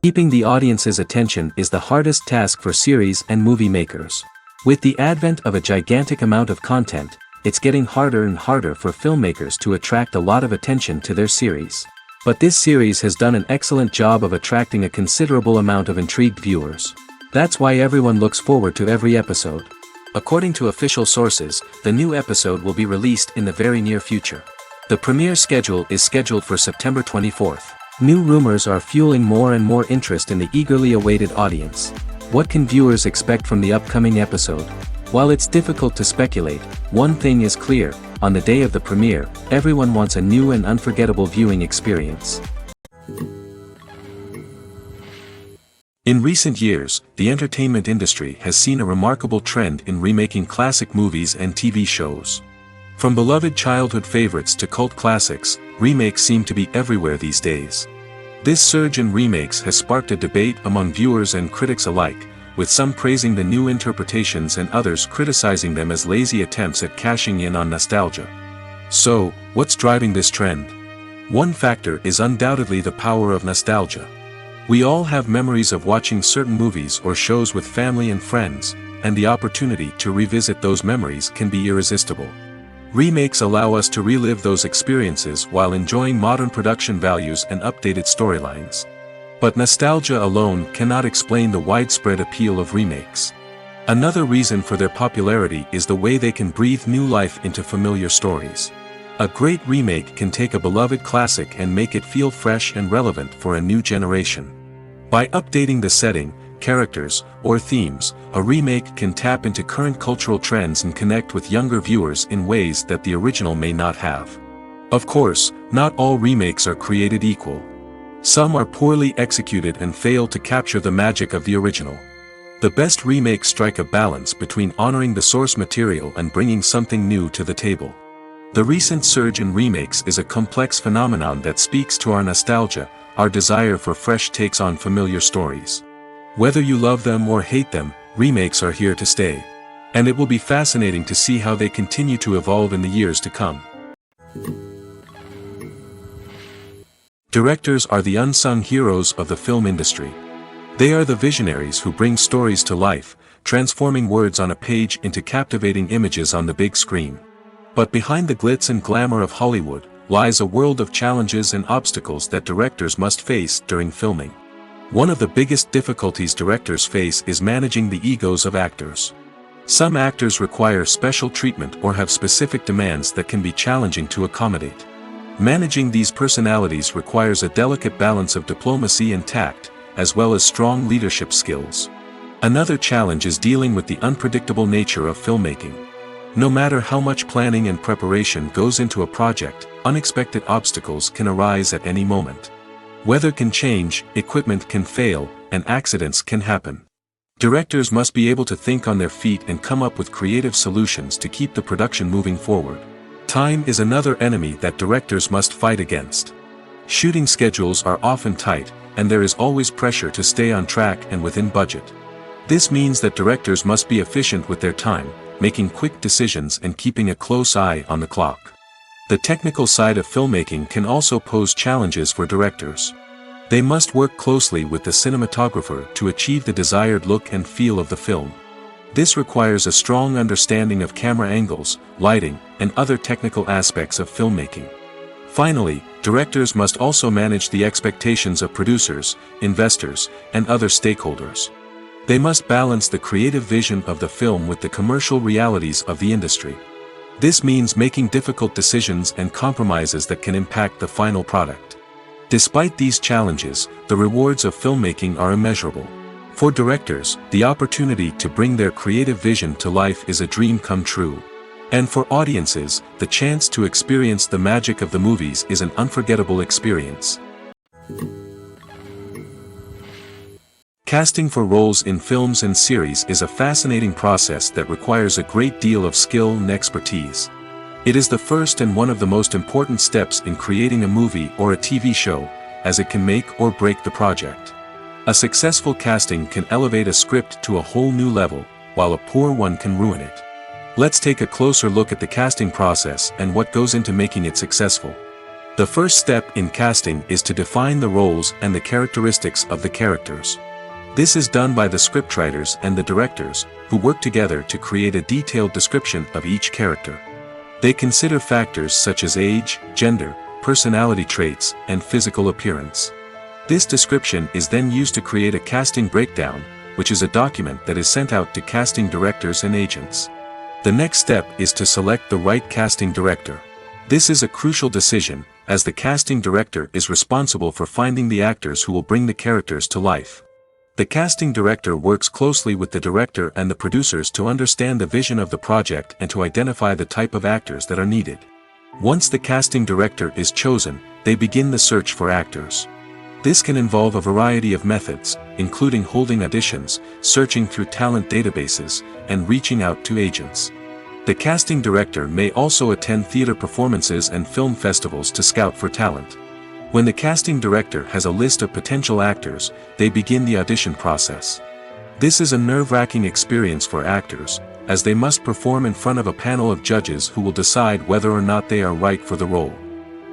Keeping the audience's attention is the hardest task for series and movie makers. With the advent of a gigantic amount of content, it's getting harder and harder for filmmakers to attract a lot of attention to their series. But this series has done an excellent job of attracting a considerable amount of intrigued viewers. That's why everyone looks forward to every episode. According to official sources, the new episode will be released in the very near future. The premiere schedule is scheduled for September 24th. New rumors are fueling more and more interest in the eagerly awaited audience. What can viewers expect from the upcoming episode? While it's difficult to speculate, one thing is clear: on the day of the premiere, everyone wants a new and unforgettable viewing experience. In recent years, the entertainment industry has seen a remarkable trend in remaking classic movies and TV shows. From beloved childhood favorites to cult classics, remakes seem to be everywhere these days. This surge in remakes has sparked a debate among viewers and critics alike, with some praising the new interpretations and others criticizing them as lazy attempts at cashing in on nostalgia. So, what's driving this trend? One factor is undoubtedly the power of nostalgia. We all have memories of watching certain movies or shows with family and friends, and the opportunity to revisit those memories can be irresistible. Remakes allow us to relive those experiences while enjoying modern production values and updated storylines. But nostalgia alone cannot explain the widespread appeal of remakes. Another reason for their popularity is the way they can breathe new life into familiar stories. A great remake can take a beloved classic and make it feel fresh and relevant for a new generation. By updating the setting, characters, or themes, a remake can tap into current cultural trends and connect with younger viewers in ways that the original may not have. Of course, not all remakes are created equal. Some are poorly executed and fail to capture the magic of the original. The best remakes strike a balance between honoring the source material and bringing something new to the table. The recent surge in remakes is a complex phenomenon that speaks to our nostalgia, our desire for fresh takes on familiar stories. Whether you love them or hate them, remakes are here to stay. And it will be fascinating to see how they continue to evolve in the years to come. Directors are the unsung heroes of the film industry. They are the visionaries who bring stories to life, transforming words on a page into captivating images on the big screen. But behind the glitz and glamour of Hollywood lies a world of challenges and obstacles that directors must face during filming. One of the biggest difficulties directors face is managing the egos of actors. Some actors require special treatment or have specific demands that can be challenging to accommodate. Managing these personalities requires a delicate balance of diplomacy and tact, as well as strong leadership skills. Another challenge is dealing with the unpredictable nature of filmmaking. No matter how much planning and preparation goes into a project, unexpected obstacles can arise at any moment. Weather can change, equipment can fail, and accidents can happen. Directors must be able to think on their feet and come up with creative solutions to keep the production moving forward. Time is another enemy that directors must fight against. Shooting schedules are often tight, and there is always pressure to stay on track and within budget. This means that directors must be efficient with their time, making quick decisions and keeping a close eye on the clock. The technical side of filmmaking can also pose challenges for directors. They must work closely with the cinematographer to achieve the desired look and feel of the film. This requires a strong understanding of camera angles, lighting, and other technical aspects of filmmaking. Finally, directors must also manage the expectations of producers, investors, and other stakeholders. They must balance the creative vision of the film with the commercial realities of the industry. This means making difficult decisions and compromises that can impact the final product. Despite these challenges, the rewards of filmmaking are immeasurable. For directors, the opportunity to bring their creative vision to life is a dream come true. And for audiences, the chance to experience the magic of the movies is an unforgettable experience. Casting for roles in films and series is a fascinating process that requires a great deal of skill and expertise. It is the first and one of the most important steps in creating a movie or a TV show, as it can make or break the project. A successful casting can elevate a script to a whole new level, while a poor one can ruin it. Let's take a closer look at the casting process and what goes into making it successful. The first step in casting is to define the roles and the characteristics of the characters. This is done by the scriptwriters and the directors, who work together to create a detailed description of each character. They consider factors such as age, gender, personality traits, and physical appearance. This description is then used to create a casting breakdown, which is a document that is sent out to casting directors and agents. The next step is to select the right casting director. This is a crucial decision, as the casting director is responsible for finding the actors who will bring the characters to life. The casting director works closely with the director and the producers to understand the vision of the project and to identify the type of actors that are needed. Once the casting director is chosen, they begin the search for actors. This can involve a variety of methods, including holding auditions, searching through talent databases, and reaching out to agents. The casting director may also attend theater performances and film festivals to scout for talent. When the casting director has a list of potential actors, they begin the audition process. This is a nerve-wracking experience for actors, as they must perform in front of a panel of judges who will decide whether or not they are right for the role.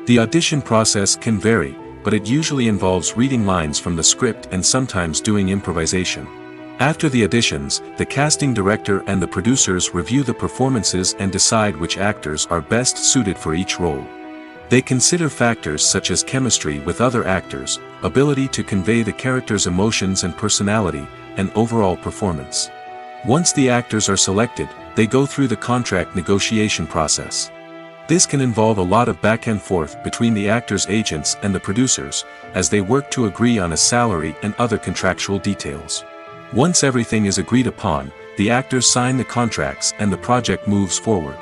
The audition process can vary, but it usually involves reading lines from the script and sometimes doing improvisation. After the auditions, the casting director and the producers review the performances and decide which actors are best suited for each role. They consider factors such as chemistry with other actors, ability to convey the character's emotions and personality, and overall performance. Once the actors are selected, they go through the contract negotiation process. This can involve a lot of back and forth between the actors' agents and the producers, as they work to agree on a salary and other contractual details. Once everything is agreed upon, the actors sign the contracts and the project moves forward.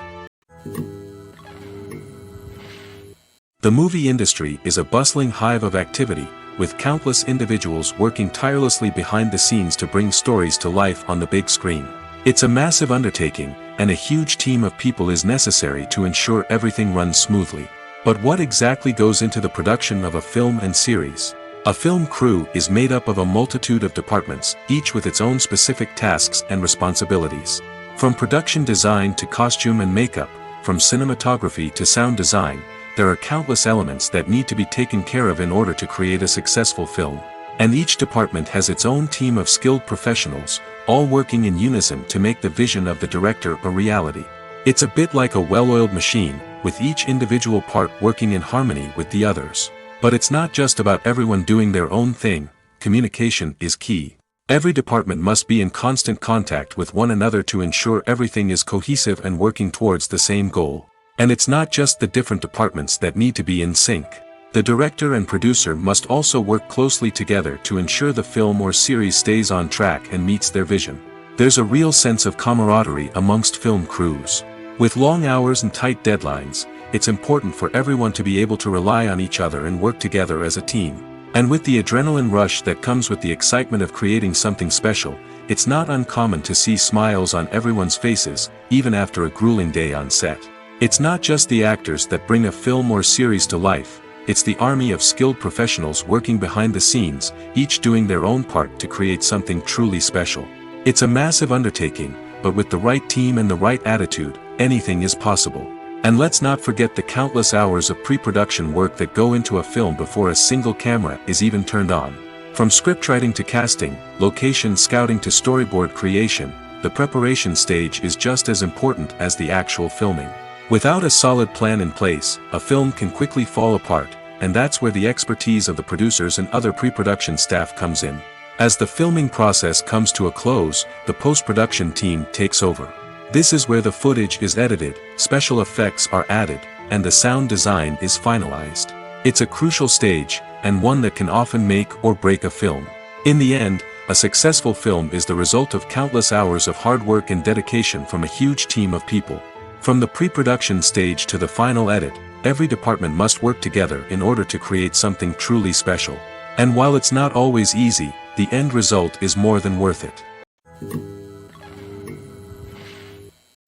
The movie industry is a bustling hive of activity, with countless individuals working tirelessly behind the scenes to bring stories to life on the big screen. It's a massive undertaking, and a huge team of people is necessary to ensure everything runs smoothly. But what exactly goes into the production of a film and series? A film crew is made up of a multitude of departments, each with its own specific tasks and responsibilities. From production design to costume and makeup, from cinematography to sound design, there are countless elements that need to be taken care of in order to create a successful film. And each department has its own team of skilled professionals, all working in unison to make the vision of the director a reality. It's a bit like a well-oiled machine, with each individual part working in harmony with the others. But it's not just about everyone doing their own thing. Communication is key. Every department must be in constant contact with one another to ensure everything is cohesive and working towards the same goal. And it's not just the different departments that need to be in sync. The director and producer must also work closely together to ensure the film or series stays on track and meets their vision. There's a real sense of camaraderie amongst film crews. With long hours and tight deadlines, it's important for everyone to be able to rely on each other and work together as a team. And with the adrenaline rush that comes with the excitement of creating something special, it's not uncommon to see smiles on everyone's faces, even after a grueling day on set. It's not just the actors that bring a film or series to life, it's the army of skilled professionals working behind the scenes, each doing their own part to create something truly special. It's a massive undertaking, but with the right team and the right attitude, anything is possible. And let's not forget the countless hours of pre-production work that go into a film before a single camera is even turned on. From scriptwriting to casting, location scouting to storyboard creation, the preparation stage is just as important as the actual filming. Without a solid plan in place, a film can quickly fall apart, and that's where the expertise of the producers and other pre-production staff comes in. As the filming process comes to a close, the post-production team takes over. This is where the footage is edited, special effects are added, and the sound design is finalized. It's a crucial stage, and one that can often make or break a film. In the end, a successful film is the result of countless hours of hard work and dedication from a huge team of people. From the pre-production stage to the final edit, every department must work together in order to create something truly special. And while it's not always easy, the end result is more than worth it.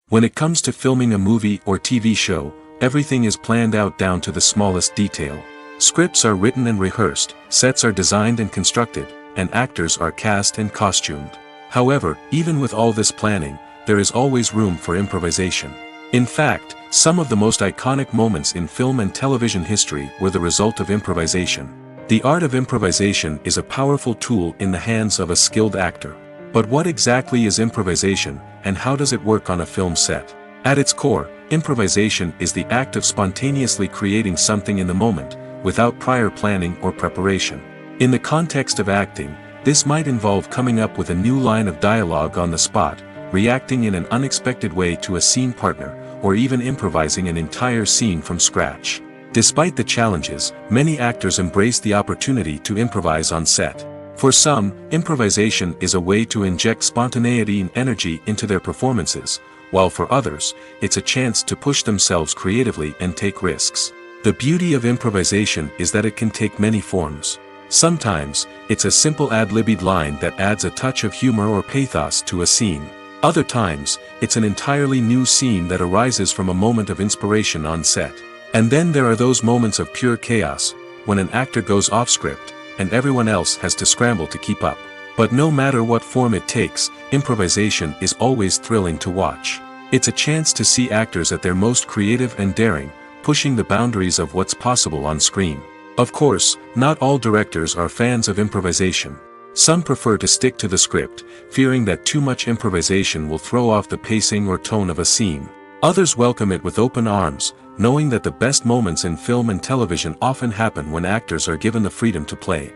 When it comes to filming a movie or TV show, everything is planned out down to the smallest detail. Scripts are written and rehearsed, sets are designed and constructed, and actors are cast and costumed. However, even with all this planning, there is always room for improvisation. In fact, Some of the most iconic moments in film and television history were the result of improvisation. The art of improvisation is a powerful tool in the hands of a skilled actor. But what exactly is improvisation, and how does it work on a film set? At its core, improvisation is the act of spontaneously creating something in the moment, without prior planning or preparation. In the context of acting, this might involve coming up with a new line of dialogue on the spot, reacting in an unexpected way to a scene partner, or even improvising an entire scene from scratch. Despite the challenges, many actors embrace the opportunity to improvise on set. For some, improvisation is a way to inject spontaneity and energy into their performances, while for others, it's a chance to push themselves creatively and take risks. The beauty of improvisation is that it can take many forms. Sometimes, it's a simple ad-libbed line that adds a touch of humor or pathos to a scene. Other times, it's an entirely new scene that arises from a moment of inspiration on set. And then there are those moments of pure chaos, when an actor goes off script, and everyone else has to scramble to keep up. But no matter what form it takes, improvisation is always thrilling to watch. It's a chance to see actors at their most creative and daring, pushing the boundaries of what's possible on screen. Of course, not all directors are fans of improvisation. Some prefer to stick to the script, fearing that too much improvisation will throw off the pacing or tone of a scene. Others welcome it with open arms, knowing that the best moments in film and television often happen when actors are given the freedom to play.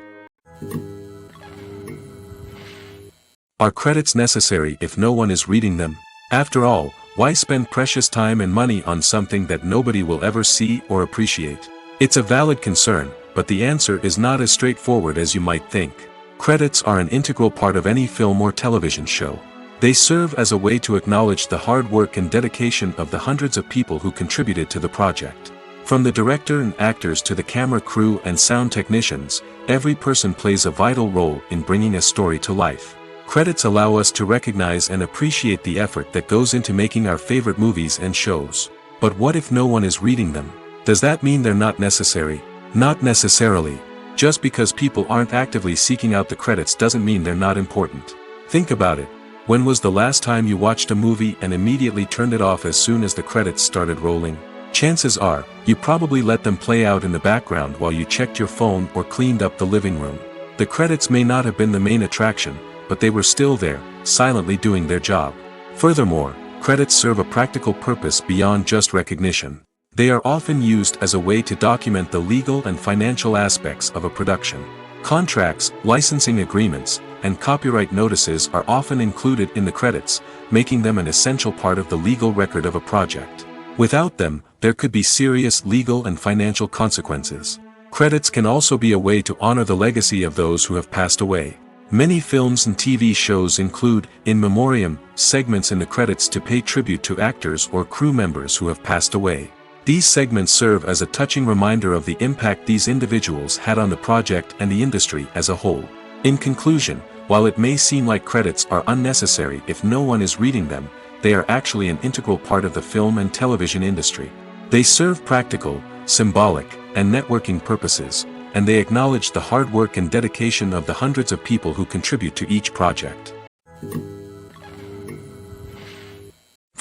Are credits necessary if no one is reading them? After all, why spend precious time and money on something that nobody will ever see or appreciate? It's a valid concern, but the answer is not as straightforward as you might think. Credits are an integral part of any film or television show. They serve as a way to acknowledge the hard work and dedication of the hundreds of people who contributed to the project. From the director and actors to the camera crew and sound technicians, every person plays a vital role in bringing a story to life. Credits allow us to recognize and appreciate the effort that goes into making our favorite movies and shows. But what if no one is reading them? Does that mean they're not necessary? Not necessarily. Just because people aren't actively seeking out the credits doesn't mean they're not important. Think about it. When was the last time you watched a movie and immediately turned it off as soon as the credits started rolling? Chances are, you probably let them play out in the background while you checked your phone or cleaned up the living room. The credits may not have been the main attraction, but they were still there, silently doing their job. Furthermore, credits serve a practical purpose beyond just recognition. They are often used as a way to document the legal and financial aspects of a production. Contracts, licensing agreements, and copyright notices are often included in the credits, making them an essential part of the legal record of a project. Without them, there could be serious legal and financial consequences. Credits can also be a way to honor the legacy of those who have passed away. Many films and TV shows include in memoriam segments in the credits to pay tribute to actors or crew members who have passed away. These segments serve as a touching reminder of the impact these individuals had on the project and the industry as a whole. In conclusion, while it may seem like credits are unnecessary if no one is reading them, they are actually an integral part of the film and television industry. They serve practical, symbolic, and networking purposes, and they acknowledge the hard work and dedication of the hundreds of people who contribute to each project.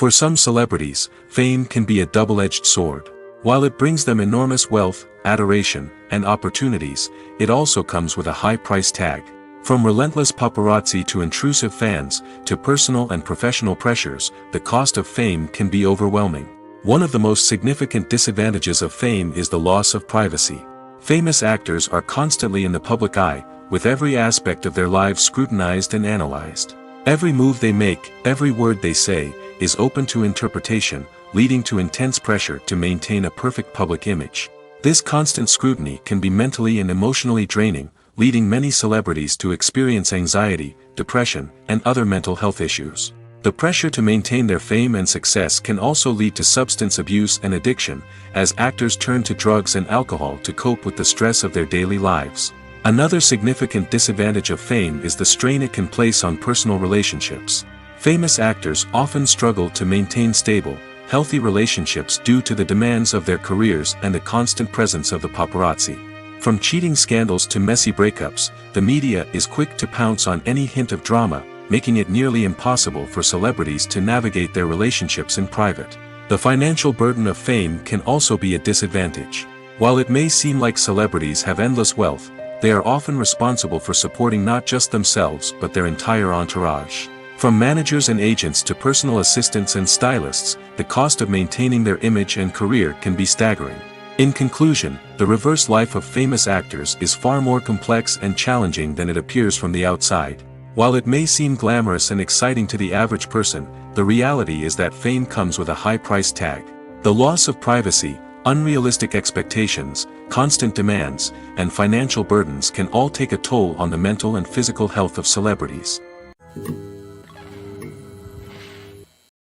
For some celebrities, fame can be a double-edged sword. While it brings them enormous wealth, adoration, and opportunities, it also comes with a high price tag. From relentless paparazzi to intrusive fans, to personal and professional pressures, the cost of fame can be overwhelming. One of the most significant disadvantages of fame is the loss of privacy. Famous actors are constantly in the public eye, with every aspect of their lives scrutinized and analyzed. Every move they make, every word they say, is open to interpretation, leading to intense pressure to maintain a perfect public image. This constant scrutiny can be mentally and emotionally draining, leading many celebrities to experience anxiety, depression, and other mental health issues. The pressure to maintain their fame and success can also lead to substance abuse and addiction, as actors turn to drugs and alcohol to cope with the stress of their daily lives. Another significant disadvantage of fame is the strain it can place on personal relationships. Famous actors often struggle to maintain stable, healthy relationships due to the demands of their careers and the constant presence of the paparazzi. From cheating scandals to messy breakups, the media is quick to pounce on any hint of drama, making it nearly impossible for celebrities to navigate their relationships in private. The financial burden of fame can also be a disadvantage. While it may seem like celebrities have endless wealth, they are often responsible for supporting not just themselves but their entire entourage. From managers and agents to personal assistants and stylists, the cost of maintaining their image and career can be staggering. In conclusion, the reverse life of famous actors is far more complex and challenging than it appears from the outside. While it may seem glamorous and exciting to the average person, the reality is that fame comes with a high price tag. The loss of privacy, unrealistic expectations, constant demands, and financial burdens can all take a toll on the mental and physical health of celebrities.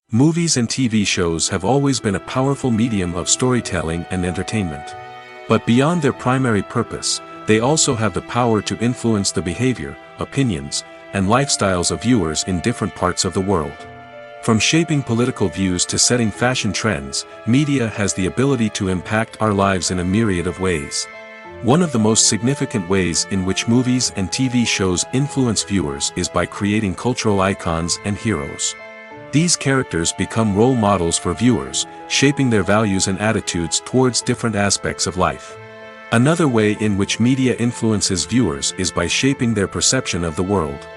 Movies and TV shows have always been a powerful medium of storytelling and entertainment. But beyond their primary purpose, they also have the power to influence the behavior, opinions, and lifestyles of viewers in different parts of the world. From shaping political views to setting fashion trends, media has the ability to impact our lives in a myriad of ways. One of the most significant ways in which movies and TV shows influence viewers is by creating cultural icons and heroes. These characters become role models for viewers, shaping their values and attitudes towards different aspects of life. Another way in which media influences viewers is by shaping their perception of the world.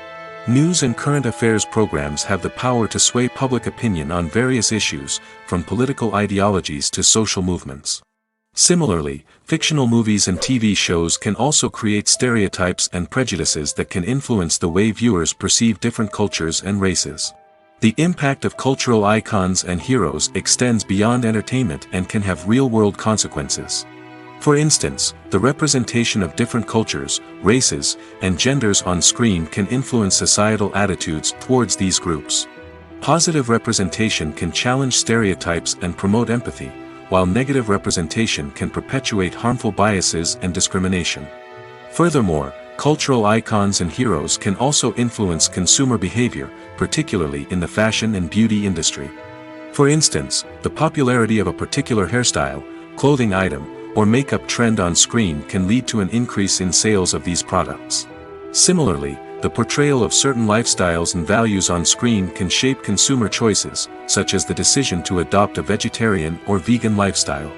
News and current affairs programs have the power to sway public opinion on various issues, from political ideologies to social movements. Similarly, fictional movies and TV shows can also create stereotypes and prejudices that can influence the way viewers perceive different cultures and races. The impact of cultural icons and heroes extends beyond entertainment and can have real-world consequences. For instance, the representation of different cultures, races, and genders on screen can influence societal attitudes towards these groups. Positive representation can challenge stereotypes and promote empathy, while negative representation can perpetuate harmful biases and discrimination. Furthermore, cultural icons and heroes can also influence consumer behavior, particularly in the fashion and beauty industry. For instance, the popularity of a particular hairstyle, clothing item, or makeup trend on screen can lead to an increase in sales of these products. Similarly, the portrayal of certain lifestyles and values on screen can shape consumer choices, such as the decision to adopt a vegetarian or vegan lifestyle.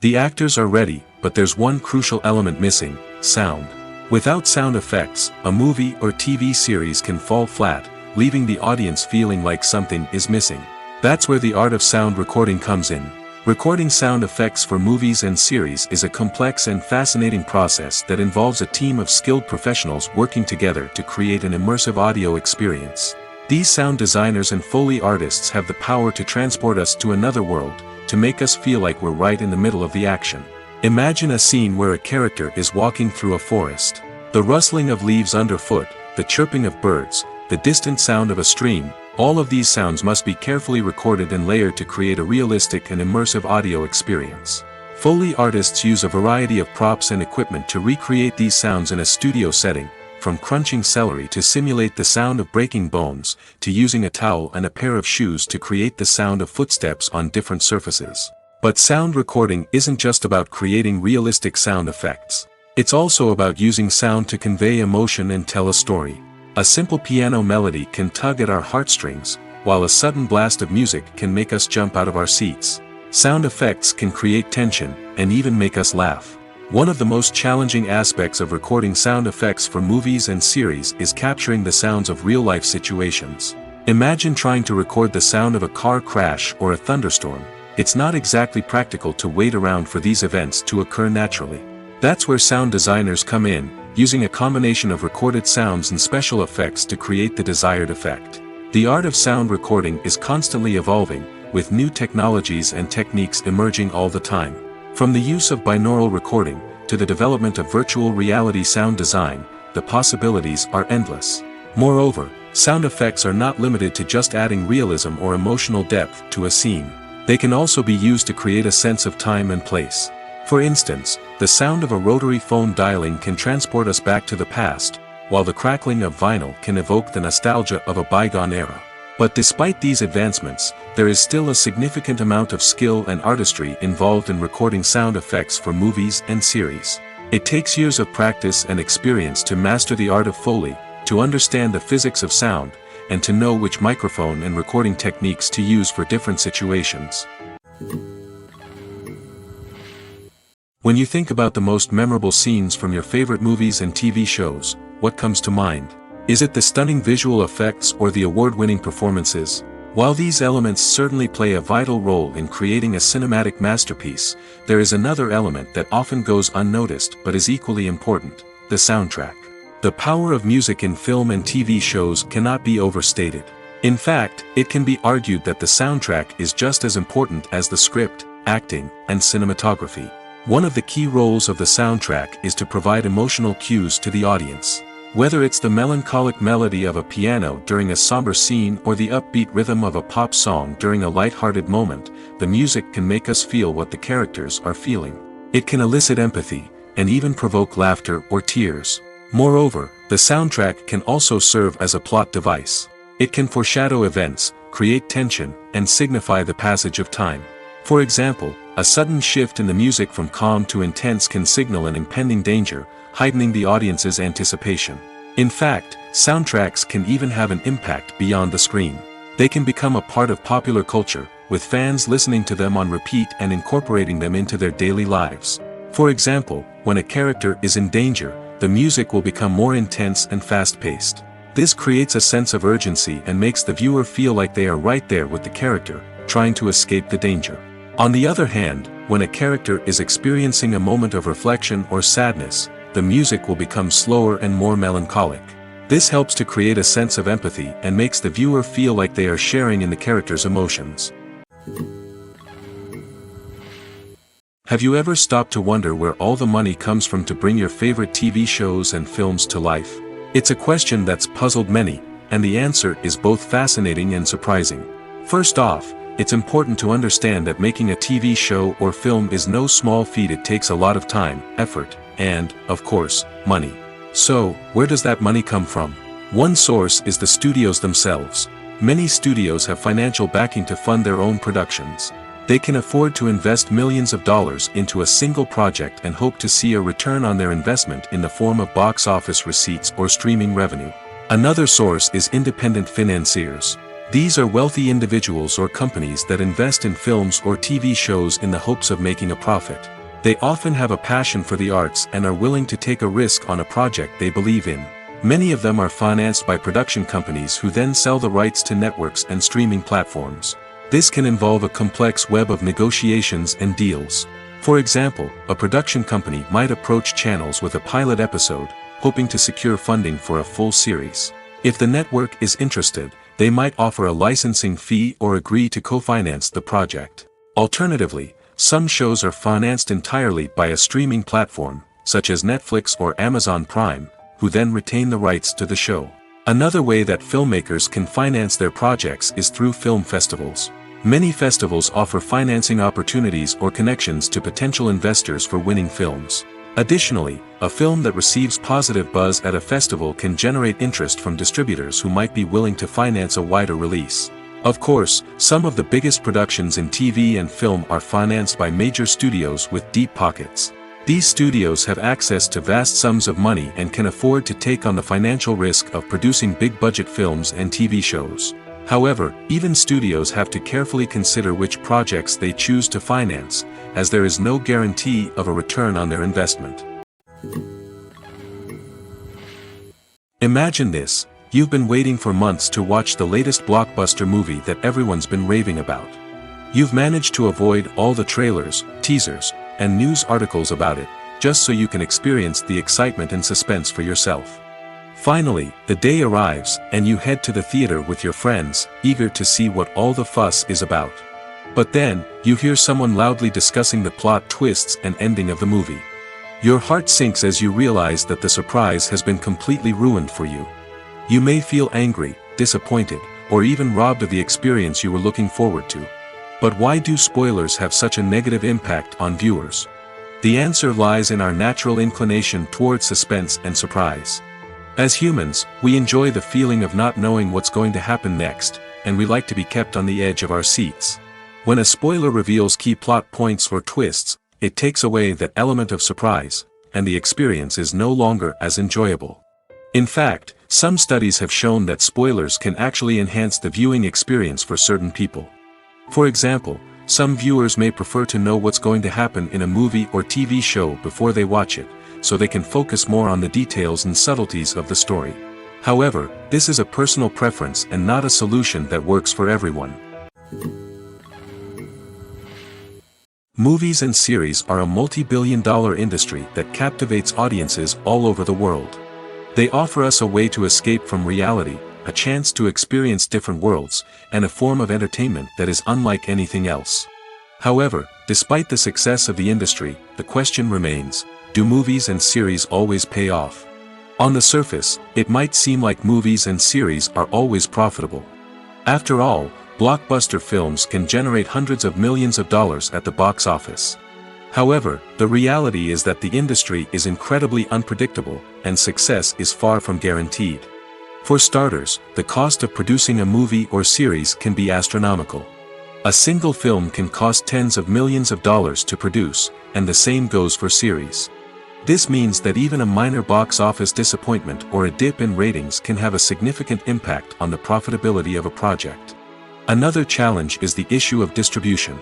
The actors are ready, but there's one crucial element missing: sound. Without sound effects, a movie or TV series can fall flat, leaving the audience feeling like something is missing. That's where the art of sound recording comes in. Recording sound effects for movies and series is a complex and fascinating process that involves a team of skilled professionals working together to create an immersive audio experience. These sound designers and Foley artists have the power to transport us to another world, to make us feel like we're right in the middle of the action. Imagine a scene where a character is walking through a forest. The rustling of leaves underfoot, the chirping of birds, the distant sound of a stream, all of these sounds must be carefully recorded and layered to create a realistic and immersive audio experience. Foley artists use a variety of props and equipment to recreate these sounds in a studio setting, from crunching celery to simulate the sound of breaking bones, to using a towel and a pair of shoes to create the sound of footsteps on different surfaces. But sound recording isn't just about creating realistic sound effects. It's also about using sound to convey emotion and tell a story. A simple piano melody can tug at our heartstrings, while a sudden blast of music can make us jump out of our seats. Sound effects can create tension, and even make us laugh. One of the most challenging aspects of recording sound effects for movies and series is capturing the sounds of real-life situations. Imagine trying to record the sound of a car crash or a thunderstorm. It's not exactly practical to wait around for these events to occur naturally. That's where sound designers come in, using a combination of recorded sounds and special effects to create the desired effect. The art of sound recording is constantly evolving, with new technologies and techniques emerging all the time. From the use of binaural recording, to the development of virtual reality sound design, the possibilities are endless. Moreover, sound effects are not limited to just adding realism or emotional depth to a scene. They can also be used to create a sense of time and place. For instance, the sound of a rotary phone dialing can transport us back to the past, while the crackling of vinyl can evoke the nostalgia of a bygone era. But despite these advancements, there is still a significant amount of skill and artistry involved in recording sound effects for movies and series. It takes years of practice and experience to master the art of Foley, to understand the physics of sound, and to know which microphone and recording techniques to use for different situations. When you think about the most memorable scenes from your favorite movies and TV shows, what comes to mind? Is it the stunning visual effects or the award-winning performances? While these elements certainly play a vital role in creating a cinematic masterpiece, there is another element that often goes unnoticed but is equally important: the soundtrack. The power of music in film and TV shows cannot be overstated. In fact, it can be argued that the soundtrack is just as important as the script, acting, and cinematography. One of the key roles of the soundtrack is to provide emotional cues to the audience. Whether it's the melancholic melody of a piano during a somber scene or the upbeat rhythm of a pop song during a light-hearted moment, the music can make us feel what the characters are feeling. It can elicit empathy, and even provoke laughter or tears. Moreover, the soundtrack can also serve as a plot device. It can foreshadow events, create tension, and signify the passage of time. For example, a sudden shift in the music from calm to intense can signal an impending danger, heightening the audience's anticipation. In fact, soundtracks can even have an impact beyond the screen. They can become a part of popular culture, with fans listening to them on repeat and incorporating them into their daily lives. For example, when a character is in danger, the music will become more intense and fast-paced. This creates a sense of urgency and makes the viewer feel like they are right there with the character, trying to escape the danger. On the other hand, when a character is experiencing a moment of reflection or sadness, the music will become slower and more melancholic. This helps to create a sense of empathy and makes the viewer feel like they are sharing in the character's emotions. Have you ever stopped to wonder where all the money comes from to bring your favorite TV shows and films to life? It's a question that's puzzled many, and the answer is both fascinating and surprising. First off, it's important to understand that making a TV show or film is no small feat. It takes a lot of time, effort, and, of course, money. So, where does that money come from? One source is the studios themselves. Many studios have financial backing to fund their own productions. They can afford to invest millions of dollars into a single project and hope to see a return on their investment in the form of box office receipts or streaming revenue. Another source is independent financiers. These are wealthy individuals or companies that invest in films or TV shows in the hopes of making a profit. They often have a passion for the arts and are willing to take a risk on a project they believe in. Many of them are financed by production companies who then sell the rights to networks and streaming platforms. This can involve a complex web of negotiations and deals. For example, a production company might approach channels with a pilot episode, hoping to secure funding for a full series. If the network is interested, they might offer a licensing fee or agree to co-finance the project. Alternatively, some shows are financed entirely by a streaming platform, such as Netflix or Amazon Prime, who then retain the rights to the show. Another way that filmmakers can finance their projects is through film festivals. Many festivals offer financing opportunities or connections to potential investors for winning films. Additionally, a film that receives positive buzz at a festival can generate interest from distributors who might be willing to finance a wider release. Of course, some of the biggest productions in TV and film are financed by major studios with deep pockets. These studios have access to vast sums of money and can afford to take on the financial risk of producing big-budget films and TV shows. However, even studios have to carefully consider which projects they choose to finance, as there is no guarantee of a return on their investment. Imagine this: you've been waiting for months to watch the latest blockbuster movie that everyone's been raving about. You've managed to avoid all the trailers, teasers, and news articles about it, just so you can experience the excitement and suspense for yourself. Finally, the day arrives, and you head to the theater with your friends, eager to see what all the fuss is about. But then, you hear someone loudly discussing the plot twists and ending of the movie. Your heart sinks as you realize that the surprise has been completely ruined for you. You may feel angry, disappointed, or even robbed of the experience you were looking forward to. But why do spoilers have such a negative impact on viewers? The answer lies in our natural inclination toward suspense and surprise. As humans, we enjoy the feeling of not knowing what's going to happen next, and we like to be kept on the edge of our seats. When a spoiler reveals key plot points or twists, it takes away that element of surprise, and the experience is no longer as enjoyable. In fact, Some studies have shown that spoilers can actually enhance the viewing experience for certain people. For example, some viewers may prefer to know what's going to happen in a movie or TV show before they watch it, so they can focus more on the details and subtleties of the story. However, this is a personal preference and not a solution that works for everyone. Movies and series are a multi-billion-dollar industry that captivates audiences all over the world. They offer us a way to escape from reality, a chance to experience different worlds, and a form of entertainment that is unlike anything else. However, despite the success of the industry, the question remains, do movies and series always pay off? On the surface, it might seem like movies and series are always profitable. After all, blockbuster films can generate hundreds of millions of dollars at the box office. However, the reality is that the industry is incredibly unpredictable, and success is far from guaranteed. For starters, the cost of producing a movie or series can be astronomical. A single film can cost tens of millions of dollars to produce, and the same goes for series. This means that even a minor box office disappointment or a dip in ratings can have a significant impact on the profitability of a project. Another challenge is the issue of distribution.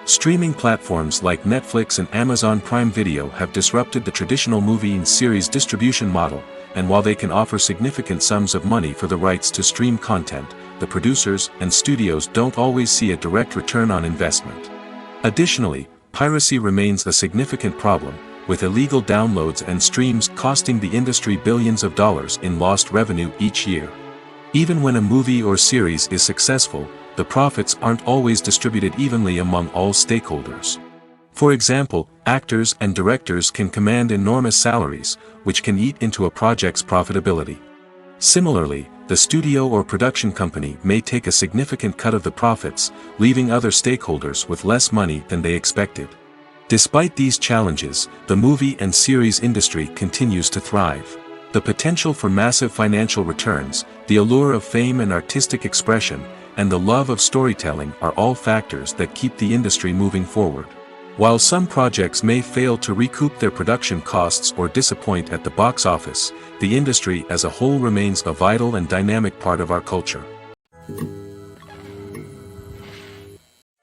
Streaming platforms like Netflix and Amazon Prime Video have disrupted the traditional movie and series distribution model, and while they can offer significant sums of money for the rights to stream content, the producers and studios don't always see a direct return on investment. Additionally, piracy remains a significant problem, with illegal downloads and streams costing the industry billions of dollars in lost revenue each year. Even when a movie or series is successful, the profits aren't always distributed evenly among all stakeholders. For example, actors and directors can command enormous salaries, which can eat into a project's profitability. Similarly, the studio or production company may take a significant cut of the profits, leaving other stakeholders with less money than they expected. Despite these challenges, the movie and series industry continues to thrive. The potential for massive financial returns, the allure of fame and artistic expression, and the love of storytelling are all factors that keep the industry moving forward. While some projects may fail to recoup their production costs or disappoint at the box office, the industry as a whole remains a vital and dynamic part of our culture.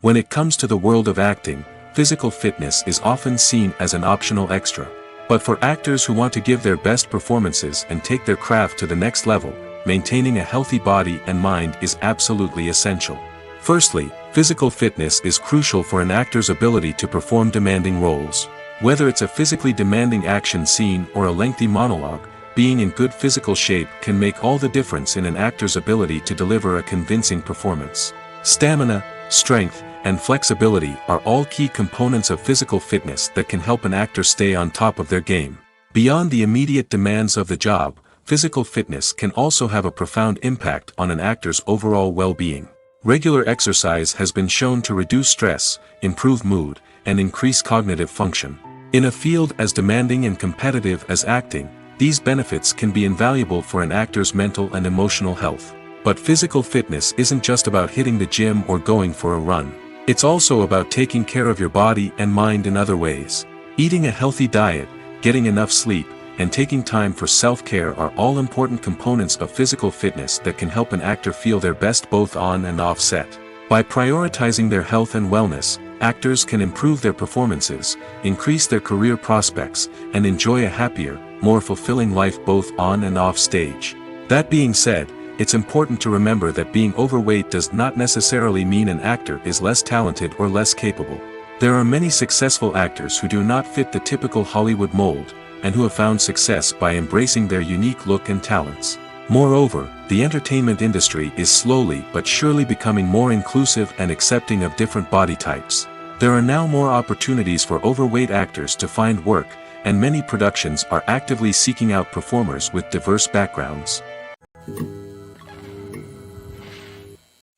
When it comes to the world of acting, physical fitness is often seen as an optional extra. But for actors who want to give their best performances and take their craft to the next level, maintaining a healthy body and mind is absolutely essential. Firstly, physical fitness is crucial for an actor's ability to perform demanding roles. Whether it's a physically demanding action scene or a lengthy monologue, being in good physical shape can make all the difference in an actor's ability to deliver a convincing performance. Stamina, strength, and flexibility are all key components of physical fitness that can help an actor stay on top of their game. Beyond the immediate demands of the job, physical fitness can also have a profound impact on an actor's overall well-being. Regular exercise has been shown to reduce stress, improve mood, and increase cognitive function. In a field as demanding and competitive as acting, these benefits can be invaluable for an actor's mental and emotional health. But physical fitness isn't just about hitting the gym or going for a run. It's also about taking care of your body and mind in other ways. Eating a healthy diet, getting enough sleep, and taking time for self-care are all important components of physical fitness that can help an actor feel their best both on and off set. By prioritizing their health and wellness, actors can improve their performances, increase their career prospects, and enjoy a happier, more fulfilling life both on and off stage. That being said, it's important to remember that being overweight does not necessarily mean an actor is less talented or less capable. There are many successful actors who do not fit the typical Hollywood mold, and who have found success by embracing their unique look and talents. Moreover, the entertainment industry is slowly but surely becoming more inclusive and accepting of different body types. There are now more opportunities for overweight actors to find work, and many productions are actively seeking out performers with diverse backgrounds.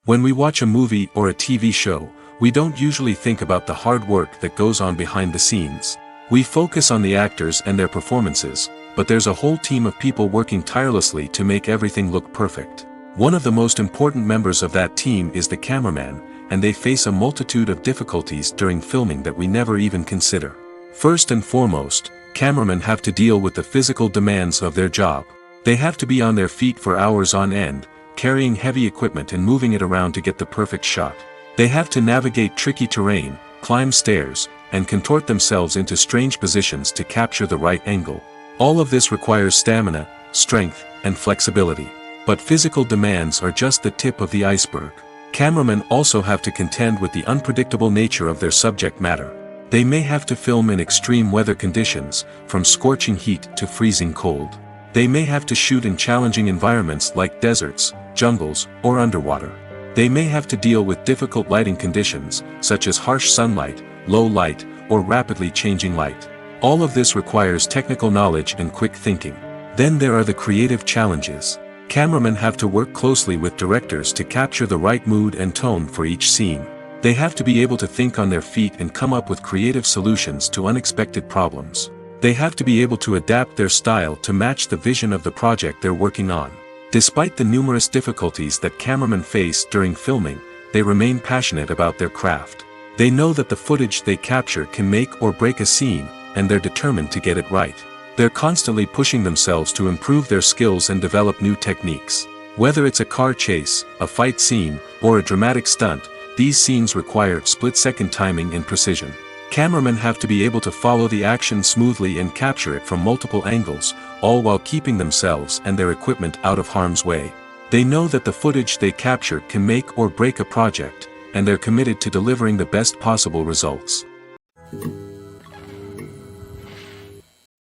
When we watch a movie or a TV show, we don't usually think about the hard work that goes on behind the scenes. We focus on the actors and their performances, but there's a whole team of people working tirelessly to make everything look perfect. One of the most important members of that team is the cameraman, and they face a multitude of difficulties during filming that we never even consider. First and foremost, cameramen have to deal with the physical demands of their job. They have to be on their feet for hours on end, carrying heavy equipment and moving it around to get the perfect shot. They have to navigate tricky terrain, climb stairs, and contort themselves into strange positions to capture the right angle. All of this requires stamina, strength, and flexibility. But physical demands are just the tip of the iceberg. Cameramen also have to contend with the unpredictable nature of their subject matter. They may have to film in extreme weather conditions, from scorching heat to freezing cold. They may have to shoot in challenging environments like deserts, jungles, or underwater. They may have to deal with difficult lighting conditions, such as harsh sunlight, low light, or rapidly changing light. All of this requires technical knowledge and quick thinking. Then there are the creative challenges. Cameramen have to work closely with directors to capture the right mood and tone for each scene. They have to be able to think on their feet and come up with creative solutions to unexpected problems. They have to be able to adapt their style to match the vision of the project they're working on. Despite the numerous difficulties that cameramen face during filming, they remain passionate about their craft. They know that the footage they capture can make or break a scene, and they're determined to get it right. They're constantly pushing themselves to improve their skills and develop new techniques. Whether it's a car chase, a fight scene, or a dramatic stunt, these scenes require split-second timing and precision. Cameramen have to be able to follow the action smoothly and capture it from multiple angles, all while keeping themselves and their equipment out of harm's way. They know that the footage they capture can make or break a project, and they're committed to delivering the best possible results.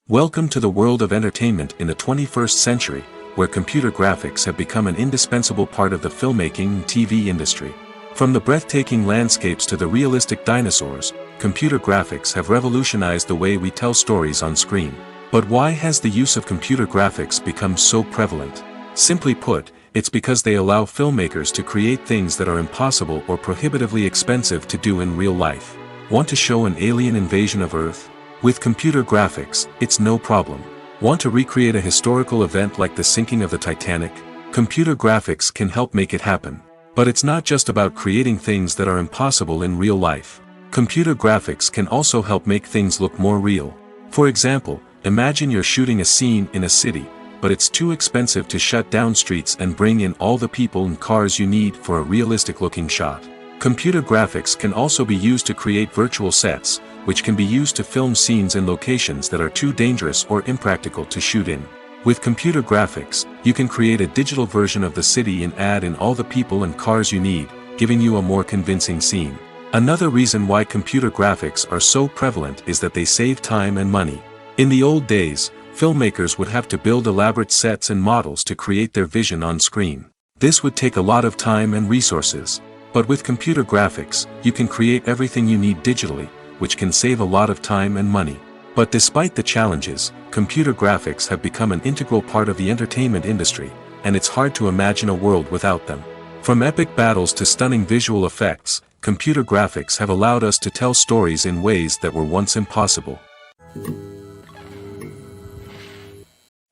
Welcome to the world of entertainment in the 21st century, where computer graphics have become an indispensable part of the filmmaking and TV industry. From the breathtaking landscapes to the realistic dinosaurs, computer graphics have revolutionized the way we tell stories on screen. But why has the use of computer graphics become so prevalent? Simply put, it's because they allow filmmakers to create things that are impossible or prohibitively expensive to do in real life. Want to show an alien invasion of Earth? With computer graphics, it's no problem. Want to recreate a historical event like the sinking of the Titanic? Computer graphics can help make it happen. But it's not just about creating things that are impossible in real life. Computer graphics can also help make things look more real. For example, imagine you're shooting a scene in a city, but it's too expensive to shut down streets and bring in all the people and cars you need for a realistic-looking shot. Computer graphics can also be used to create virtual sets, which can be used to film scenes in locations that are too dangerous or impractical to shoot in. With computer graphics, you can create a digital version of the city and add in all the people and cars you need, giving you a more convincing scene. Another reason why computer graphics are so prevalent is that they save time and money. In the old days, filmmakers would have to build elaborate sets and models to create their vision on screen. This would take a lot of time and resources. But with computer graphics, you can create everything you need digitally, which can save a lot of time and money. But despite the challenges, computer graphics have become an integral part of the entertainment industry, and it's hard to imagine a world without them. From epic battles to stunning visual effects, computer graphics have allowed us to tell stories in ways that were once impossible.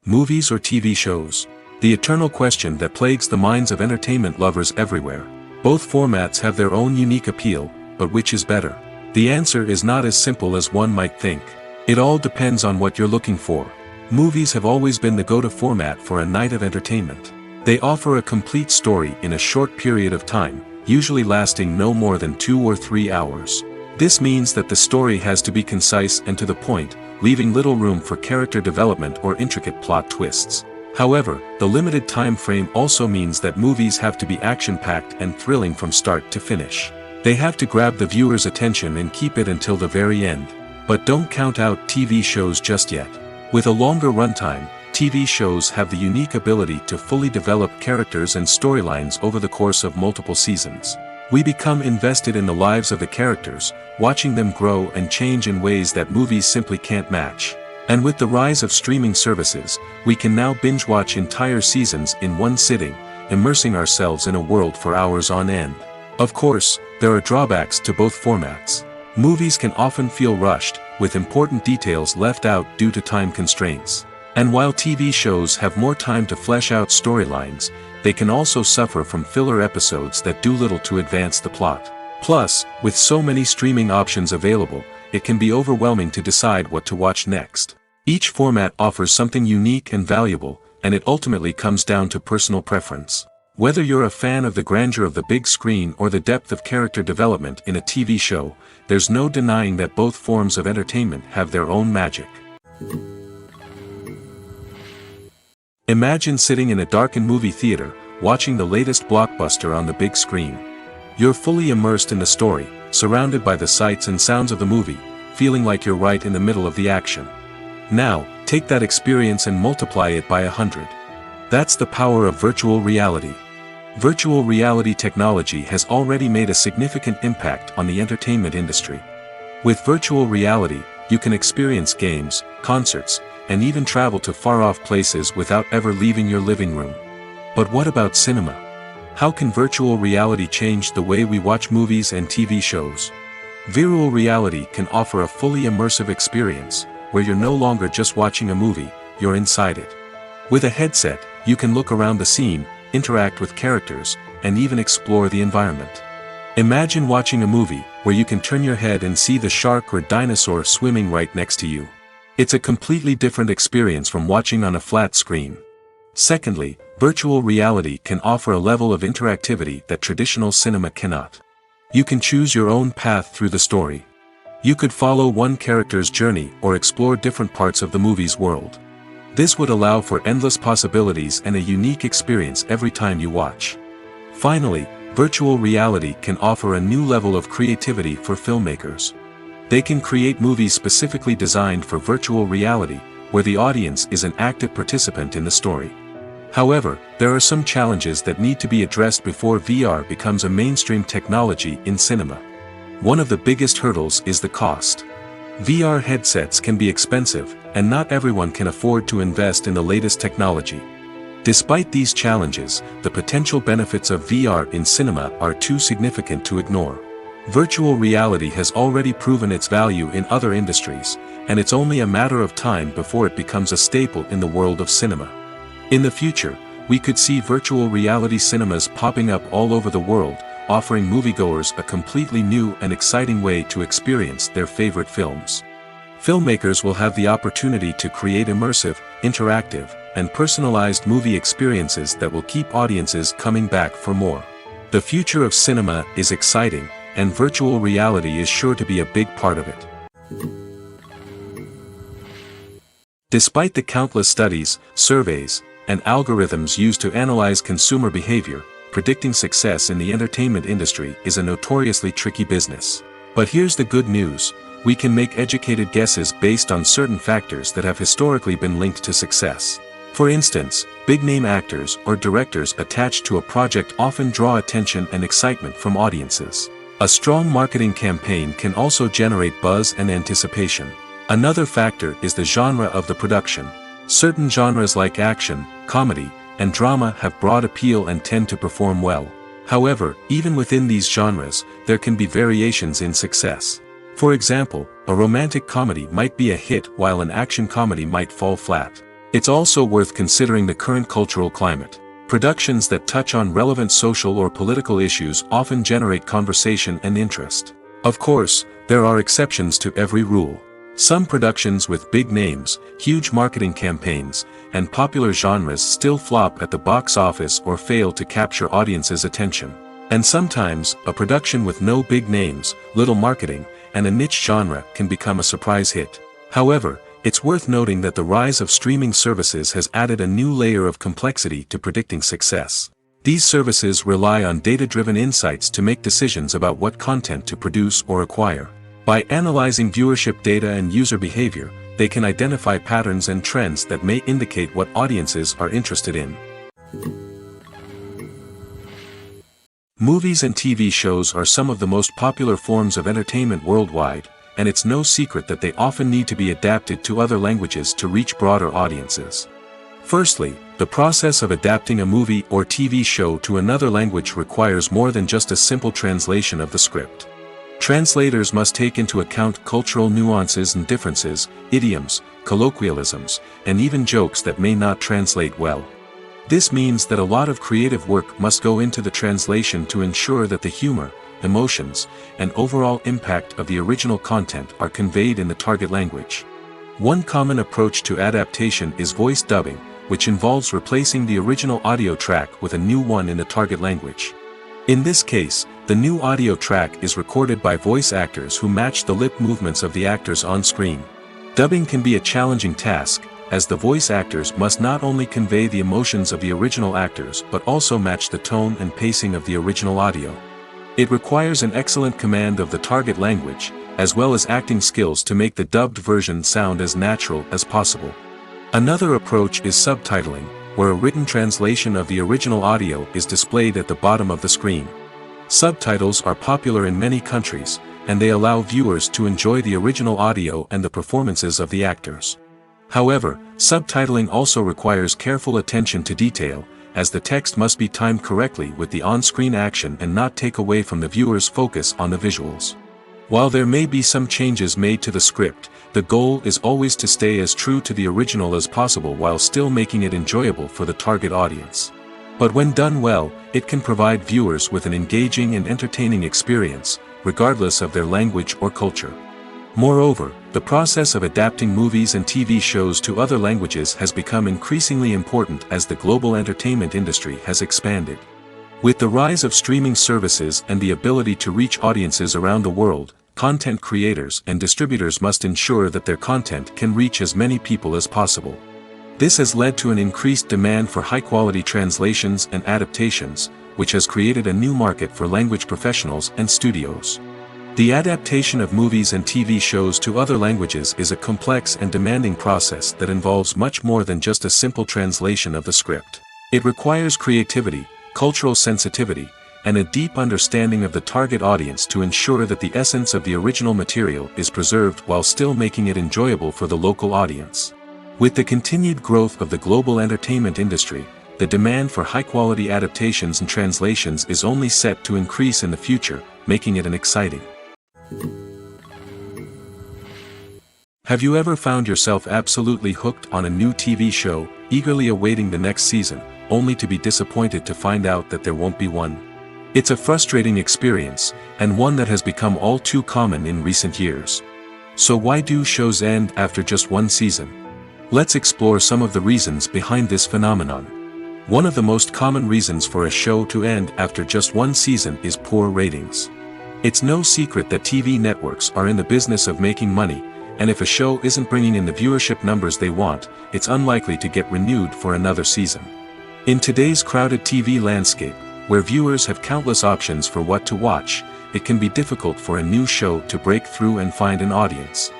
Movies or TV shows? The eternal question that plagues the minds of entertainment lovers everywhere. Both formats have their own unique appeal, but which is better? The answer is not as simple as one might think. It all depends on what you're looking for. Movies have always been the go-to format for a night of entertainment. They offer a complete story in a short period of time, usually lasting no more than 2 or 3 hours. This means that the story has to be concise and to the point, leaving little room for character development or intricate plot twists. However, the limited time frame also means that movies have to be action-packed and thrilling from start to finish. They have to grab the viewer's attention and keep it until the very end. But don't count out TV shows just yet. With a longer runtime, TV shows have the unique ability to fully develop characters and storylines over the course of multiple seasons. We become invested in the lives of the characters, watching them grow and change in ways that movies simply can't match. And with the rise of streaming services, we can now binge-watch entire seasons in one sitting, immersing ourselves in a world for hours on end. Of course, there are drawbacks to both formats. Movies can often feel rushed, with important details left out due to time constraints. And while TV shows have more time to flesh out storylines, they can also suffer from filler episodes that do little to advance the plot. Plus, with so many streaming options available, it can be overwhelming to decide what to watch next. Each format offers something unique and valuable, and it ultimately comes down to personal preference. Whether you're a fan of the grandeur of the big screen or the depth of character development in a TV show, there's no denying that both forms of entertainment have their own magic. Imagine sitting in a darkened movie theater, watching the latest blockbuster on the big screen. You're fully immersed in the story, surrounded by the sights and sounds of the movie, feeling like you're right in the middle of the action. Now, take that experience and multiply it by 100. That's the power of virtual reality. Virtual reality technology has already made a significant impact on the entertainment industry. With virtual reality, you can experience games, concerts, and even travel to far-off places without ever leaving your living room. But what about cinema? How can virtual reality change the way we watch movies and TV shows? Virtual reality can offer a fully immersive experience, where you're no longer just watching a movie, you're inside it. With a headset, you can look around the scene, interact with characters, and even explore the environment. Imagine watching a movie, where you can turn your head and see the shark or dinosaur swimming right next to you. It's a completely different experience from watching on a flat screen. Secondly, virtual reality can offer a level of interactivity that traditional cinema cannot. You can choose your own path through the story. You could follow one character's journey or explore different parts of the movie's world. This would allow for endless possibilities and a unique experience every time you watch. Finally, virtual reality can offer a new level of creativity for filmmakers. They can create movies specifically designed for virtual reality, where the audience is an active participant in the story. However, there are some challenges that need to be addressed before VR becomes a mainstream technology in cinema. One of the biggest hurdles is the cost. VR headsets can be expensive, and not everyone can afford to invest in the latest technology. Despite these challenges, the potential benefits of VR in cinema are too significant to ignore. Virtual reality has already proven its value in other industries, and it's only a matter of time before it becomes a staple in the world of cinema. In the future, we could see virtual reality cinemas popping up all over the world, offering moviegoers a completely new and exciting way to experience their favorite films. Filmmakers will have the opportunity to create immersive, interactive, and personalized movie experiences that will keep audiences coming back for more. The future of cinema is exciting, and virtual reality is sure to be a big part of it. Despite the countless studies, surveys, and algorithms used to analyze consumer behavior, predicting success in the entertainment industry is a notoriously tricky business. But here's the good news: we can make educated guesses based on certain factors that have historically been linked to success. For instance, big-name actors or directors attached to a project often draw attention and excitement from audiences. A strong marketing campaign can also generate buzz and anticipation. Another factor is the genre of the production. Certain genres like action, comedy, and drama have broad appeal and tend to perform well. However, even within these genres, there can be variations in success. For example, a romantic comedy might be a hit while an action comedy might fall flat. It's also worth considering the current cultural climate. Productions that touch on relevant social or political issues often generate conversation and interest. Of course, there are exceptions to every rule. Some productions with big names, huge marketing campaigns, and popular genres still flop at the box office or fail to capture audiences' attention. And sometimes, a production with no big names, little marketing, and a niche genre can become a surprise hit. However, it's worth noting that the rise of streaming services has added a new layer of complexity to predicting success. These services rely on data-driven insights to make decisions about what content to produce or acquire. By analyzing viewership data and user behavior, they can identify patterns and trends that may indicate what audiences are interested in. Movies and TV shows are some of the most popular forms of entertainment worldwide, and it's no secret that they often need to be adapted to other languages to reach broader audiences. Firstly, the process of adapting a movie or TV show to another language requires more than just a simple translation of the script. Translators must take into account cultural nuances and differences, idioms, colloquialisms, and even jokes that may not translate well. This means that a lot of creative work must go into the translation to ensure that the humor, emotions, and overall impact of the original content are conveyed in the target language. One common approach to adaptation is voice dubbing, which involves replacing the original audio track with a new one in the target language. In this case, the new audio track is recorded by voice actors who match the lip movements of the actors on screen. Dubbing can be a challenging task, as the voice actors must not only convey the emotions of the original actors but also match the tone and pacing of the original audio. It requires an excellent command of the target language, as well as acting skills to make the dubbed version sound as natural as possible. Another approach is subtitling, where a written translation of the original audio is displayed at the bottom of the screen. Subtitles are popular in many countries, and they allow viewers to enjoy the original audio and the performances of the actors. However, subtitling also requires careful attention to detail, as the text must be timed correctly with the on-screen action and not take away from the viewer's focus on the visuals. While there may be some changes made to the script, the goal is always to stay as true to the original as possible while still making it enjoyable for the target audience. But when done well, it can provide viewers with an engaging and entertaining experience, regardless of their language or culture. Moreover, the process of adapting movies and TV shows to other languages has become increasingly important as the global entertainment industry has expanded. With the rise of streaming services and the ability to reach audiences around the world, content creators and distributors must ensure that their content can reach as many people as possible. This has led to an increased demand for high-quality translations and adaptations, which has created a new market for language professionals and studios. The adaptation of movies and TV shows to other languages is a complex and demanding process that involves much more than just a simple translation of the script. It requires creativity, cultural sensitivity, and a deep understanding of the target audience to ensure that the essence of the original material is preserved while still making it enjoyable for the local audience. With the continued growth of the global entertainment industry, the demand for high-quality adaptations and translations is only set to increase in the future, making it an exciting. Have you ever found yourself absolutely hooked on a new TV show, eagerly awaiting the next season, only to be disappointed to find out that there won't be one? It's a frustrating experience, and one that has become all too common in recent years. So why do shows end after just one season? Let's explore some of the reasons behind this phenomenon. One of the most common reasons for a show to end after just one season is poor ratings. It's no secret that TV networks are in the business of making money, and if a show isn't bringing in the viewership numbers they want, it's unlikely to get renewed for another season. In today's crowded TV landscape, where viewers have countless options for what to watch, it can be difficult for a new show to break through and find an audience.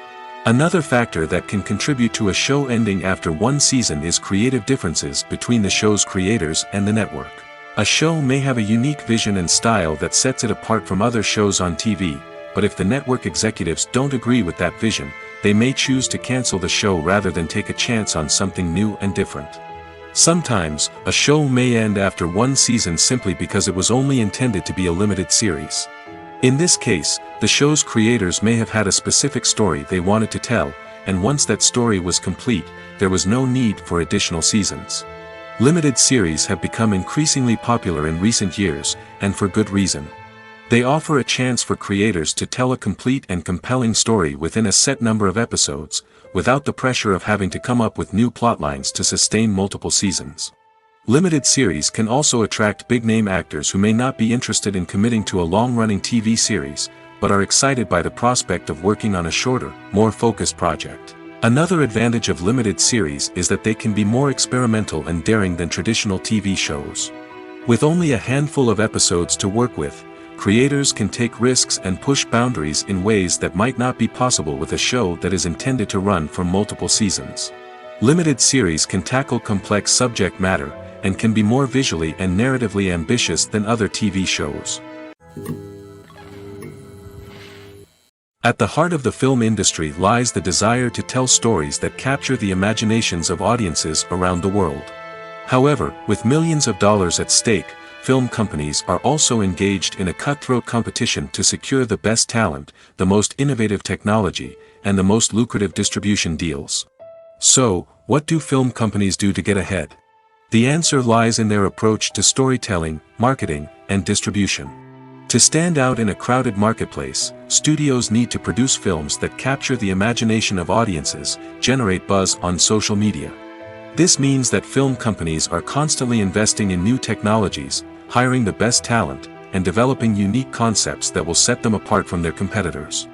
Another factor that can contribute to a show ending after one season is creative differences between the show's creators and the network. A show may have a unique vision and style that sets it apart from other shows on TV, but if the network executives don't agree with that vision, they may choose to cancel the show rather than take a chance on something new and different. Sometimes, a show may end after one season simply because it was only intended to be a limited series. In this case, the show's creators may have had a specific story they wanted to tell, and once that story was complete, there was no need for additional seasons. Limited series have become increasingly popular in recent years, and for good reason. They offer a chance for creators to tell a complete and compelling story within a set number of episodes, without the pressure of having to come up with new plotlines to sustain multiple seasons. Limited series can also attract big-name actors who may not be interested in committing to a long-running TV series, but are excited by the prospect of working on a shorter, more focused project. Another advantage of limited series is that they can be more experimental and daring than traditional TV shows. With only a handful of episodes to work with, creators can take risks and push boundaries in ways that might not be possible with a show that is intended to run for multiple seasons. Limited series can tackle complex subject matter, and can be more visually and narratively ambitious than other TV shows. At the heart of the film industry lies the desire to tell stories that capture the imaginations of audiences around the world. However, with millions of dollars at stake, film companies are also engaged in a cutthroat competition to secure the best talent, the most innovative technology, and the most lucrative distribution deals. So, what do film companies do to get ahead? The answer lies in their approach to storytelling, marketing, and distribution. To stand out in a crowded marketplace, studios need to produce films that capture the imagination of audiences, generate buzz on social media. This means that film companies are constantly investing in new technologies, hiring the best talent, and developing unique concepts that will set them apart from their competitors.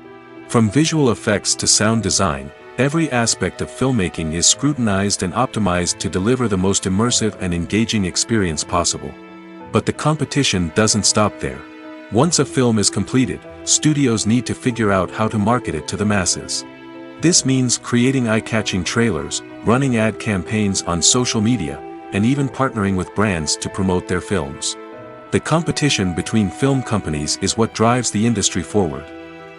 From visual effects to sound design, every aspect of filmmaking is scrutinized and optimized to deliver the most immersive and engaging experience possible. But the competition doesn't stop there. Once a film is completed, studios need to figure out how to market it to the masses. This means creating eye-catching trailers, running ad campaigns on social media, and even partnering with brands to promote their films. The competition between film companies is what drives the industry forward.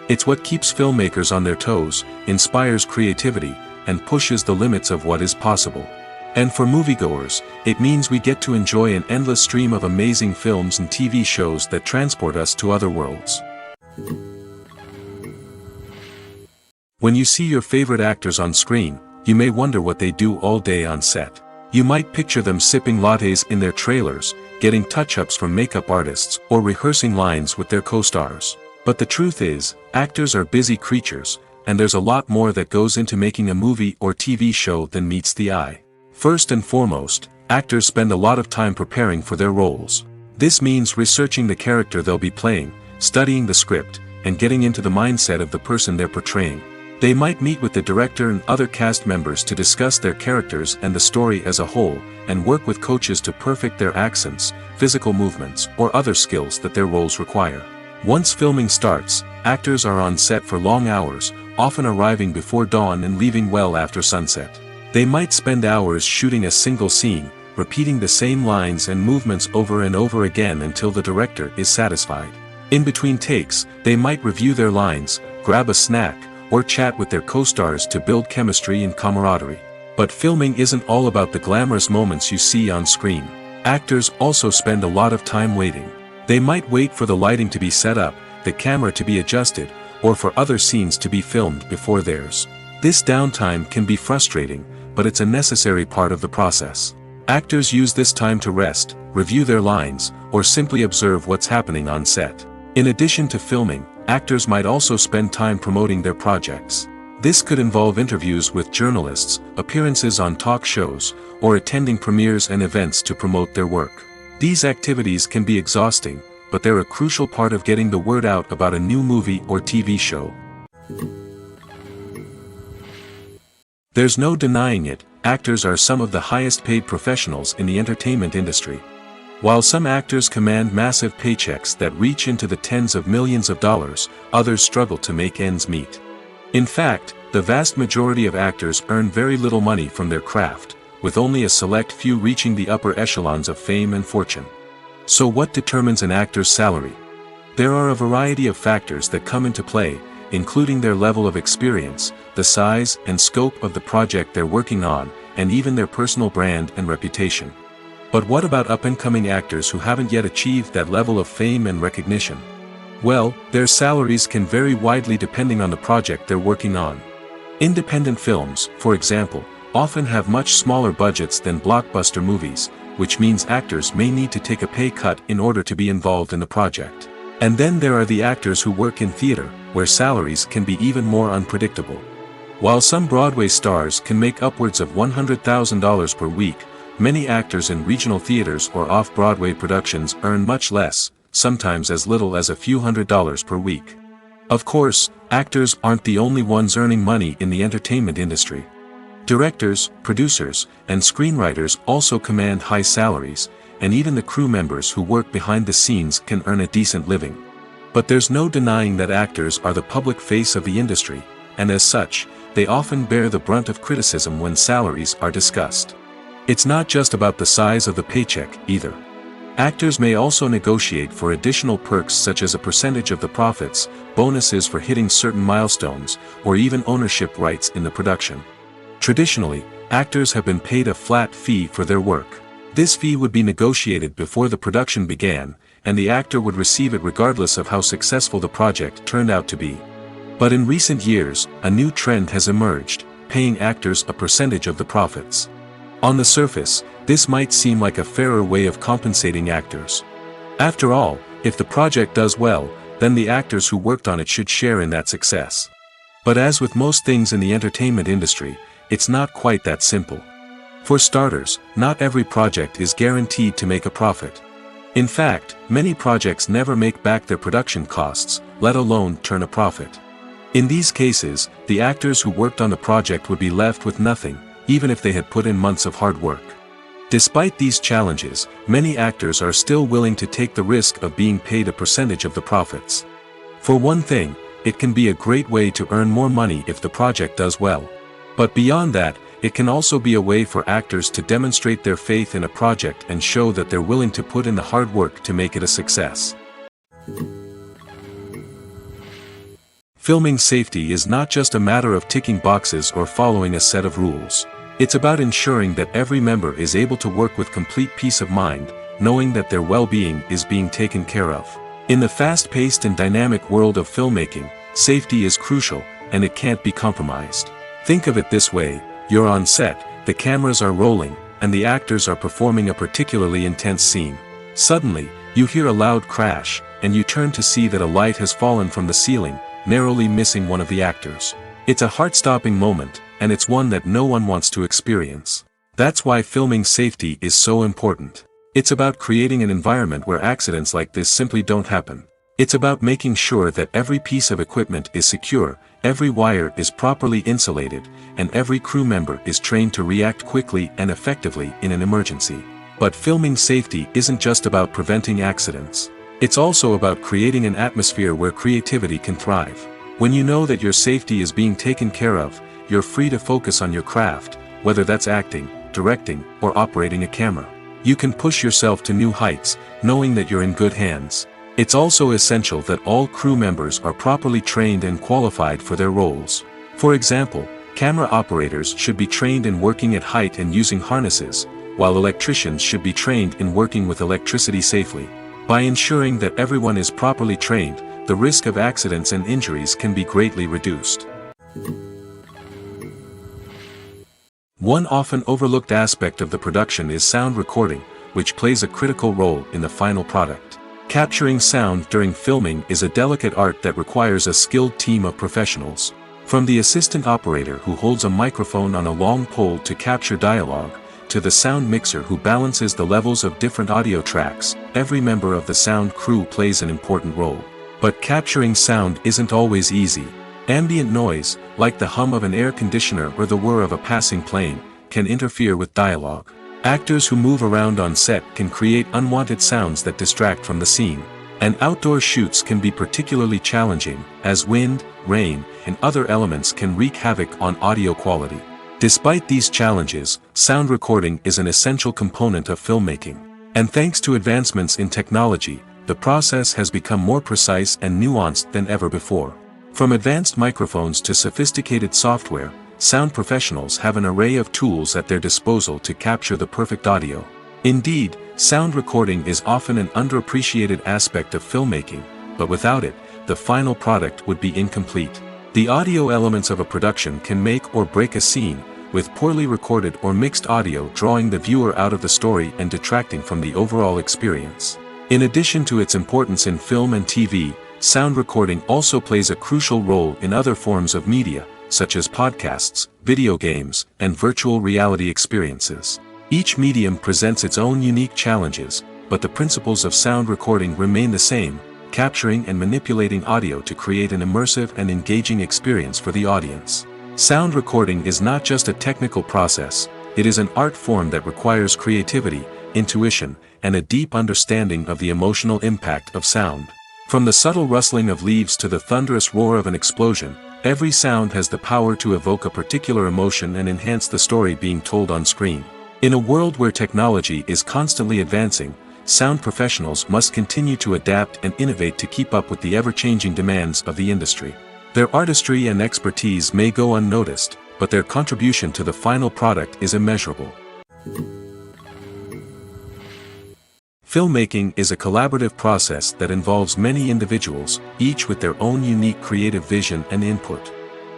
It's what keeps filmmakers on their toes, inspires creativity, and pushes the limits of what is possible. And for moviegoers, it means we get to enjoy an endless stream of amazing films and TV shows that transport us to other worlds. When you see your favorite actors on screen, you may wonder what they do all day on set. You might picture them sipping lattes in their trailers, getting touch-ups from makeup artists, or rehearsing lines with their co-stars. But the truth is, actors are busy creatures, and there's a lot more that goes into making a movie or TV show than meets the eye. First and foremost, actors spend a lot of time preparing for their roles. This means researching the character they'll be playing, studying the script, and getting into the mindset of the person they're portraying. They might meet with the director and other cast members to discuss their characters and the story as a whole, and work with coaches to perfect their accents, physical movements, or other skills that their roles require. Once filming starts, actors are on set for long hours, often arriving before dawn and leaving well after sunset. They might spend hours shooting a single scene, repeating the same lines and movements over and over again until the director is satisfied. In between takes, they might review their lines, grab a snack, or chat with their co-stars to build chemistry and camaraderie. But filming isn't all about the glamorous moments you see on screen. Actors also spend a lot of time waiting. They might wait for the lighting to be set up, the camera to be adjusted, or for other scenes to be filmed before theirs. This downtime can be frustrating, but it's a necessary part of the process. Actors use this time to rest, review their lines, or simply observe what's happening on set. In addition to filming, actors might also spend time promoting their projects. This could involve interviews with journalists, appearances on talk shows, or attending premieres and events to promote their work. These activities can be exhausting, but they're a crucial part of getting the word out about a new movie or TV show. There's no denying it, actors are some of the highest paid professionals in the entertainment industry. While some actors command massive paychecks that reach into the tens of millions of dollars, others struggle to make ends meet. In fact, the vast majority of actors earn very little money from their craft, with only a select few reaching the upper echelons of fame and fortune. So what determines an actor's salary? There are a variety of factors that come into play, including their level of experience, the size and scope of the project they're working on, and even their personal brand and reputation. But what about up-and-coming actors who haven't yet achieved that level of fame and recognition? Well, their salaries can vary widely depending on the project they're working on. Independent films, for example, often have much smaller budgets than blockbuster movies, which means actors may need to take a pay cut in order to be involved in the project. And then there are the actors who work in theater, where salaries can be even more unpredictable. While some Broadway stars can make upwards of $100,000 per week, many actors in regional theaters or off-Broadway productions earn much less, sometimes as little as a few $100s per week. Of course, actors aren't the only ones earning money in the entertainment industry. Directors, producers, and screenwriters also command high salaries, and even the crew members who work behind the scenes can earn a decent living. But there's no denying that actors are the public face of the industry, and as such, they often bear the brunt of criticism when salaries are discussed. It's not just about the size of the paycheck, either. Actors may also negotiate for additional perks such as a percentage of the profits, bonuses for hitting certain milestones, or even ownership rights in the production. Traditionally, actors have been paid a flat fee for their work. This fee would be negotiated before the production began, and the actor would receive it regardless of how successful the project turned out to be. But in recent years, a new trend has emerged, paying actors a percentage of the profits. On the surface, this might seem like a fairer way of compensating actors. After all, if the project does well, then the actors who worked on it should share in that success. But as with most things in the entertainment industry, it's not quite that simple. For starters, not every project is guaranteed to make a profit. In fact, many projects never make back their production costs, let alone turn a profit. In these cases, the actors who worked on the project would be left with nothing, even if they had put in months of hard work. Despite these challenges, many actors are still willing to take the risk of being paid a percentage of the profits. For one thing, it can be a great way to earn more money if the project does well. But beyond that, it can also be a way for actors to demonstrate their faith in a project and show that they're willing to put in the hard work to make it a success. Filming safety is not just a matter of ticking boxes or following a set of rules. It's about ensuring that every member is able to work with complete peace of mind, knowing that their well-being is being taken care of. In the fast-paced and dynamic world of filmmaking, safety is crucial, and it can't be compromised. Think of it this way: you're on set, the cameras are rolling, and the actors are performing a particularly intense scene. Suddenly, you hear a loud crash, and you turn to see that a light has fallen from the ceiling, narrowly missing one of the actors. It's a heart-stopping moment, and it's one that no one wants to experience. That's why filming safety is so important. It's about creating an environment where accidents like this simply don't happen. It's about making sure that every piece of equipment is secure, every wire is properly insulated, and every crew member is trained to react quickly and effectively in an emergency. But filming safety isn't just about preventing accidents. It's also about creating an atmosphere where creativity can thrive. When you know that your safety is being taken care of, you're free to focus on your craft, whether that's acting, directing, or operating a camera. You can push yourself to new heights, knowing that you're in good hands. It's also essential that all crew members are properly trained and qualified for their roles. For example, camera operators should be trained in working at height and using harnesses, while electricians should be trained in working with electricity safely. By ensuring that everyone is properly trained, the risk of accidents and injuries can be greatly reduced. One often overlooked aspect of the production is sound recording, which plays a critical role in the final product. Capturing sound during filming is a delicate art that requires a skilled team of professionals. From the assistant operator who holds a microphone on a long pole to capture dialogue, to the sound mixer who balances the levels of different audio tracks, every member of the sound crew plays an important role. But capturing sound isn't always easy. Ambient noise, like the hum of an air conditioner or the whir of a passing plane, can interfere with dialogue. Actors who move around on set can create unwanted sounds that distract from the scene. And outdoor shoots can be particularly challenging, as wind, rain, and other elements can wreak havoc on audio quality. Despite these challenges, sound recording is an essential component of filmmaking. And thanks to advancements in technology, the process has become more precise and nuanced than ever before. From advanced microphones to sophisticated software, sound professionals have an array of tools at their disposal to capture the perfect audio. Indeed, sound recording is often an underappreciated aspect of filmmaking, but without it, the final product would be incomplete. The audio elements of a production can make or break a scene, with poorly recorded or mixed audio drawing the viewer out of the story and detracting from the overall experience. In addition to its importance in film and TV, sound recording also plays a crucial role in other forms of media, such as podcasts, video games, and virtual reality experiences. Each medium presents its own unique challenges, but the principles of sound recording remain the same: capturing and manipulating audio to create an immersive and engaging experience for the audience. Sound recording is not just a technical process, it is an art form that requires creativity, intuition, and a deep understanding of the emotional impact of sound. From the subtle rustling of leaves to the thunderous roar of an explosion, every sound has the power to evoke a particular emotion and enhance the story being told on screen. In a world where technology is constantly advancing, sound professionals must continue to adapt and innovate to keep up with the ever-changing demands of the industry. Their artistry and expertise may go unnoticed, but their contribution to the final product is immeasurable. Filmmaking is a collaborative process that involves many individuals, each with their own unique creative vision and input.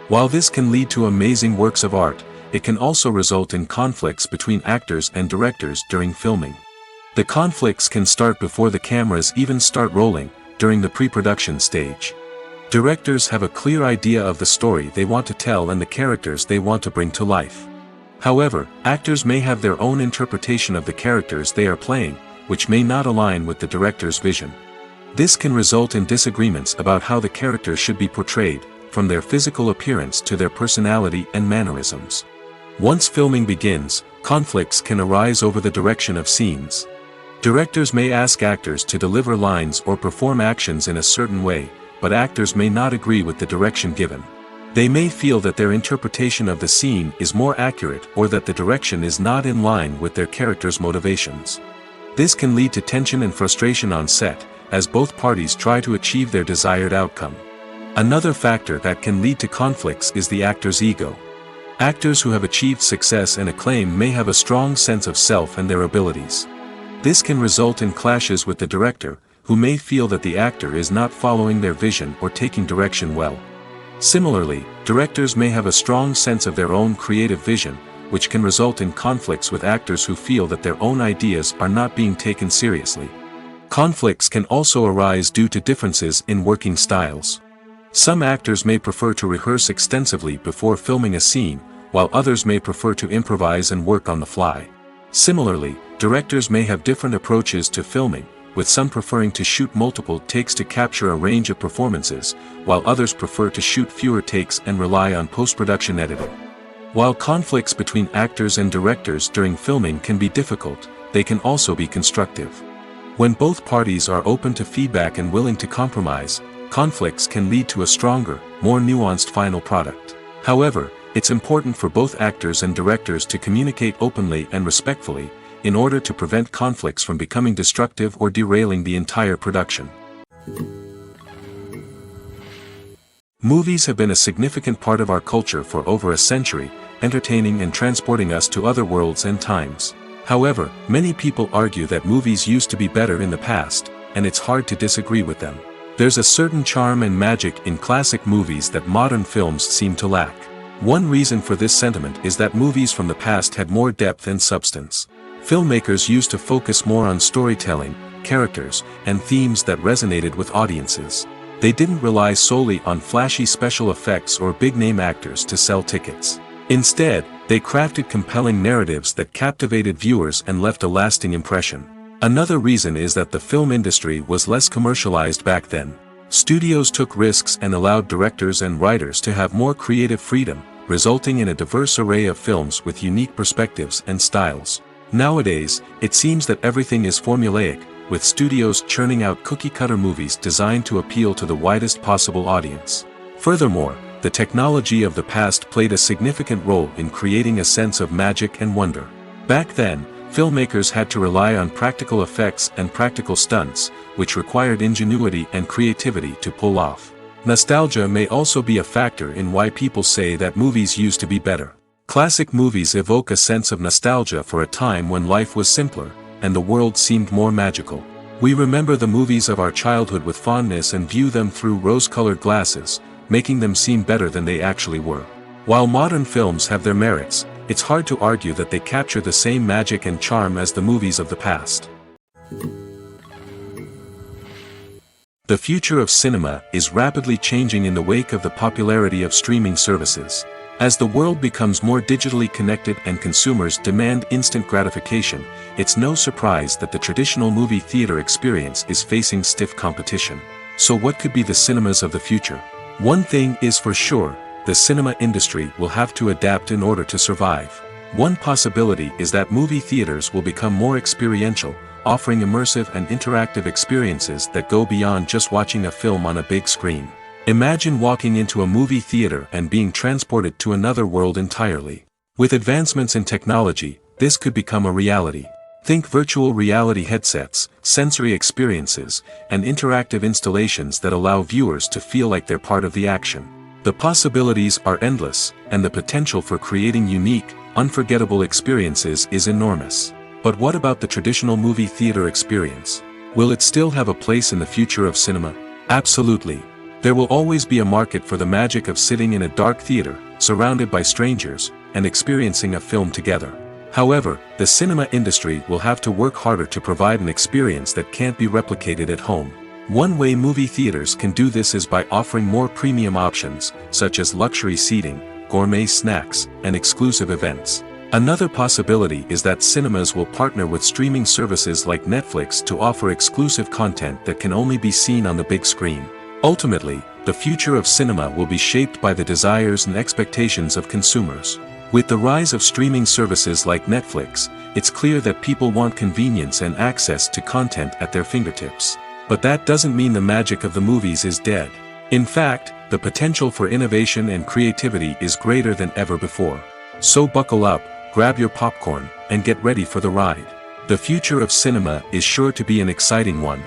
While this can lead to amazing works of art, it can also result in conflicts between actors and directors during filming. The conflicts can start before the cameras even start rolling, during the pre-production stage. Directors have a clear idea of the story they want to tell and the characters they want to bring to life. However, actors may have their own interpretation of the characters they are playing, which may not align with the director's vision. This can result in disagreements about how the characters should be portrayed, from their physical appearance to their personality and mannerisms. Once filming begins, conflicts can arise over the direction of scenes. Directors may ask actors to deliver lines or perform actions in a certain way, but actors may not agree with the direction given. They may feel that their interpretation of the scene is more accurate or that the direction is not in line with their character's motivations. This can lead to tension and frustration on set, as both parties try to achieve their desired outcome. Another factor that can lead to conflicts is the actor's ego. Actors who have achieved success and acclaim may have a strong sense of self and their abilities. This can result in clashes with the director, who may feel that the actor is not following their vision or taking direction well. Similarly, directors may have a strong sense of their own creative vision, which can result in conflicts with actors who feel that their own ideas are not being taken seriously. Conflicts can also arise due to differences in working styles. Some actors may prefer to rehearse extensively before filming a scene, while others may prefer to improvise and work on the fly. Similarly, directors may have different approaches to filming, with some preferring to shoot multiple takes to capture a range of performances, while others prefer to shoot fewer takes and rely on post-production editing. While conflicts between actors and directors during filming can be difficult, they can also be constructive. When both parties are open to feedback and willing to compromise, conflicts can lead to a stronger, more nuanced final product. However, it's important for both actors and directors to communicate openly and respectfully, in order to prevent conflicts from becoming destructive or derailing the entire production. Movies have been a significant part of our culture for over a century, entertaining and transporting us to other worlds and times. However, many people argue that movies used to be better in the past, and it's hard to disagree with them. There's a certain charm and magic in classic movies that modern films seem to lack. One reason for this sentiment is that movies from the past had more depth and substance. Filmmakers used to focus more on storytelling, characters, and themes that resonated with audiences. They didn't rely solely on flashy special effects or big-name actors to sell tickets. Instead, they crafted compelling narratives that captivated viewers and left a lasting impression. Another reason is that the film industry was less commercialized back then. Studios took risks and allowed directors and writers to have more creative freedom, resulting in a diverse array of films with unique perspectives and styles. Nowadays, it seems that everything is formulaic, with studios churning out cookie-cutter movies designed to appeal to the widest possible audience. Furthermore, the technology of the past played a significant role in creating a sense of magic and wonder. Back then, filmmakers had to rely on practical effects and practical stunts, which required ingenuity and creativity to pull off. Nostalgia may also be a factor in why people say that movies used to be better. Classic movies evoke a sense of nostalgia for a time when life was simpler, and the world seemed more magical. We remember the movies of our childhood with fondness and view them through rose-colored glasses, making them seem better than they actually were. While modern films have their merits, it's hard to argue that they capture the same magic and charm as the movies of the past. The future of cinema is rapidly changing in the wake of the popularity of streaming services. As the world becomes more digitally connected and consumers demand instant gratification, it's no surprise that the traditional movie theater experience is facing stiff competition. So what could be the cinemas of the future? One thing is for sure, the cinema industry will have to adapt in order to survive. One possibility is that movie theaters will become more experiential, offering immersive and interactive experiences that go beyond just watching a film on a big screen. Imagine walking into a movie theater and being transported to another world entirely. With advancements in technology, this could become a reality. Think virtual reality headsets, sensory experiences, and interactive installations that allow viewers to feel like they're part of the action. The possibilities are endless, and the potential for creating unique, unforgettable experiences is enormous. But what about the traditional movie theater experience? Will it still have a place in the future of cinema? Absolutely. There will always be a market for the magic of sitting in a dark theater, surrounded by strangers, and experiencing a film together. However, the cinema industry will have to work harder to provide an experience that can't be replicated at home. One way movie theaters can do this is by offering more premium options, such as luxury seating, gourmet snacks, and exclusive events. Another possibility is that cinemas will partner with streaming services like Netflix to offer exclusive content that can only be seen on the big screen. Ultimately, the future of cinema will be shaped by the desires and expectations of consumers. With the rise of streaming services like Netflix, it's clear that people want convenience and access to content at their fingertips. But that doesn't mean the magic of the movies is dead. In fact, the potential for innovation and creativity is greater than ever before. So buckle up, grab your popcorn, and get ready for the ride. The future of cinema is sure to be an exciting one.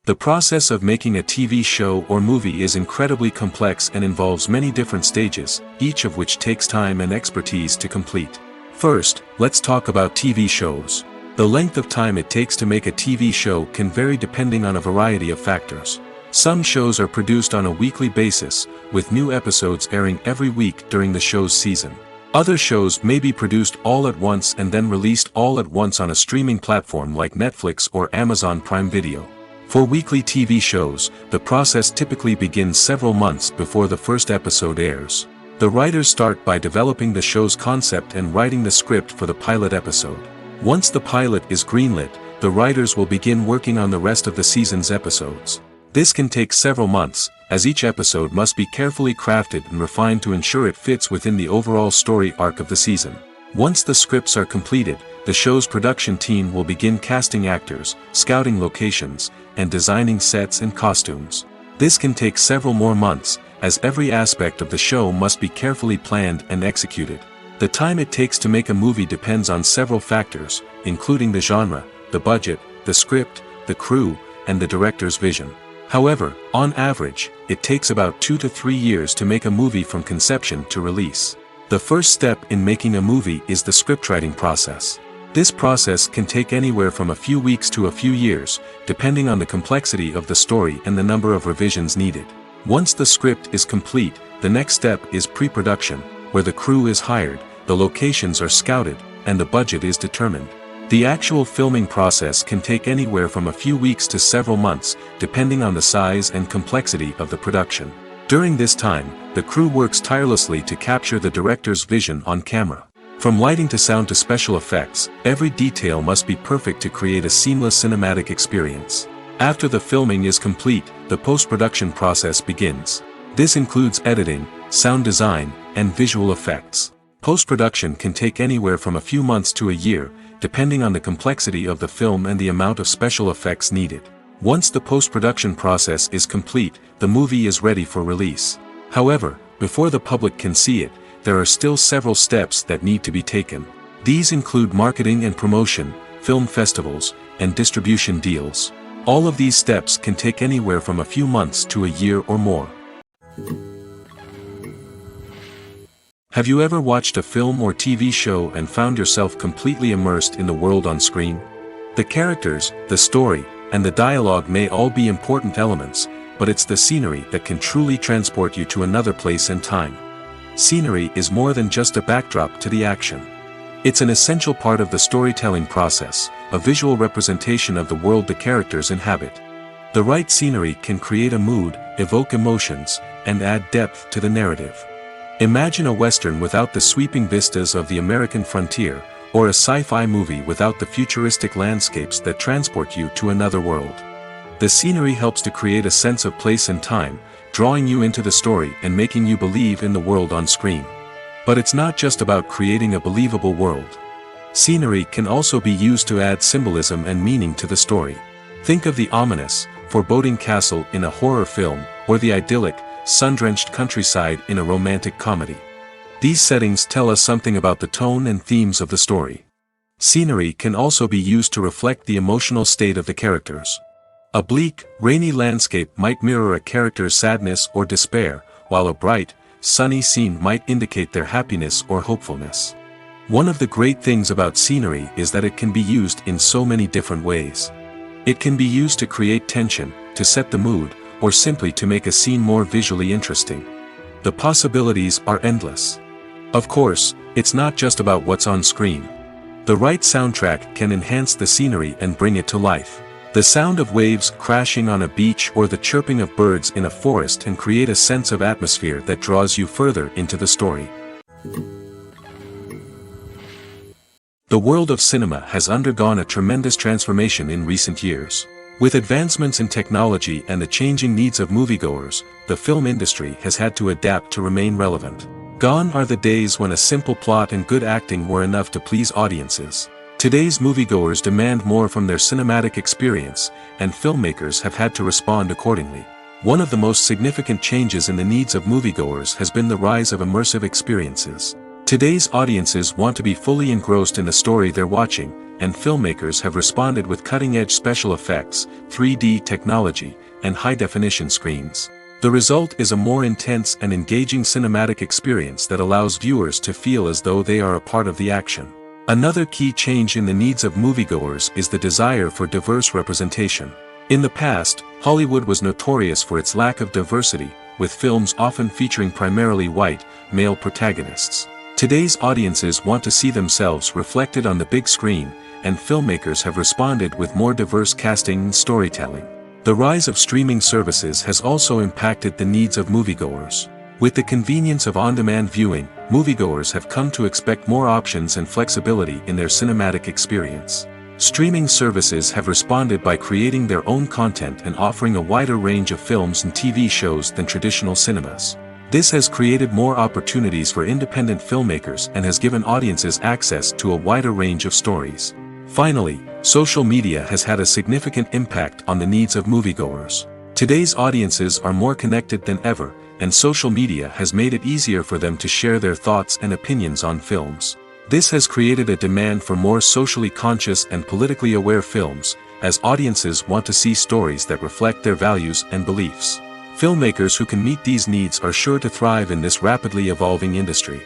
The process of making a TV show or movie is incredibly complex and involves many different stages, each of which takes time and expertise to complete. First, let's talk about TV shows. The length of time it takes to make a TV show can vary depending on a variety of factors. Some shows are produced on a weekly basis, with new episodes airing every week during the show's season. Other shows may be produced all at once and then released all at once on a streaming platform like Netflix or Amazon Prime Video. For weekly TV shows, the process typically begins several months before the first episode airs. The writers start by developing the show's concept and writing the script for the pilot episode. Once the pilot is greenlit, the writers will begin working on the rest of the season's episodes. This can take several months, as each episode must be carefully crafted and refined to ensure it fits within the overall story arc of the season. Once the scripts are completed, the show's production team will begin casting actors, scouting locations, and designing sets and costumes. This can take several more months, as every aspect of the show must be carefully planned and executed. The time it takes to make a movie depends on several factors, including the genre, the budget, the script, the crew, and the director's vision. However, on average, it takes about 2 to 3 years to make a movie from conception to release. The first step in making a movie is the scriptwriting process. This process can take anywhere from a few weeks to a few years, depending on the complexity of the story and the number of revisions needed. Once the script is complete, the next step is pre-production, where the crew is hired, the locations are scouted, and the budget is determined. The actual filming process can take anywhere from a few weeks to several months, depending on the size and complexity of the production. During this time, the crew works tirelessly to capture the director's vision on camera. From lighting to sound to special effects, every detail must be perfect to create a seamless cinematic experience. After the filming is complete, the post-production process begins. This includes editing, sound design, and visual effects. Post-production can take anywhere from a few months to a year, depending on the complexity of the film and the amount of special effects needed. Once the post-production process is complete, the movie is ready for release. However, before the public can see it, there are still several steps that need to be taken. These include marketing and promotion, film festivals, and distribution deals. All of these steps can take anywhere from a few months to a year or more. Have you ever watched a film or TV show and found yourself completely immersed in the world on screen? The characters, the story, and the dialogue may all be important elements, but it's the scenery that can truly transport you to another place and time. Scenery is more than just a backdrop to the action. It's an essential part of the storytelling process, a visual representation of the world the characters inhabit. The right scenery can create a mood, evoke emotions, and add depth to the narrative. Imagine a Western without the sweeping vistas of the American frontier, or a sci-fi movie without the futuristic landscapes that transport you to another world. The scenery helps to create a sense of place and time, drawing you into the story and making you believe in the world on screen. But it's not just about creating a believable world. Scenery can also be used to add symbolism and meaning to the story. Think of the ominous, foreboding castle in a horror film, or the idyllic, sun-drenched countryside in a romantic comedy. These settings tell us something about the tone and themes of the story. Scenery can also be used to reflect the emotional state of the characters. A bleak, rainy landscape might mirror a character's sadness or despair, while a bright, sunny scene might indicate their happiness or hopefulness. One of the great things about scenery is that it can be used in so many different ways. It can be used to create tension, to set the mood, or simply to make a scene more visually interesting. The possibilities are endless. Of course, it's not just about what's on screen. The right soundtrack can enhance the scenery and bring it to life. The sound of waves crashing on a beach or the chirping of birds in a forest can create a sense of atmosphere that draws you further into the story. The world of cinema has undergone a tremendous transformation in recent years. With advancements in technology and the changing needs of moviegoers, the film industry has had to adapt to remain relevant. Gone are the days when a simple plot and good acting were enough to please audiences. Today's moviegoers demand more from their cinematic experience, and filmmakers have had to respond accordingly. One of the most significant changes in the needs of moviegoers has been the rise of immersive experiences. Today's audiences want to be fully engrossed in the story they're watching, and filmmakers have responded with cutting-edge special effects, 3D technology, and high-definition screens. The result is a more intense and engaging cinematic experience that allows viewers to feel as though they are a part of the action. Another key change in the needs of moviegoers is the desire for diverse representation. In the past, Hollywood was notorious for its lack of diversity, with films often featuring primarily white, male protagonists. Today's audiences want to see themselves reflected on the big screen, and filmmakers have responded with more diverse casting and storytelling. The rise of streaming services has also impacted the needs of moviegoers. With the convenience of on-demand viewing, moviegoers have come to expect more options and flexibility in their cinematic experience. Streaming services have responded by creating their own content and offering a wider range of films and TV shows than traditional cinemas. This has created more opportunities for independent filmmakers and has given audiences access to a wider range of stories. Finally, social media has had a significant impact on the needs of moviegoers. Today's audiences are more connected than ever, and social media has made it easier for them to share their thoughts and opinions on films. This has created a demand for more socially conscious and politically aware films, as audiences want to see stories that reflect their values and beliefs. Filmmakers who can meet these needs are sure to thrive in this rapidly evolving industry.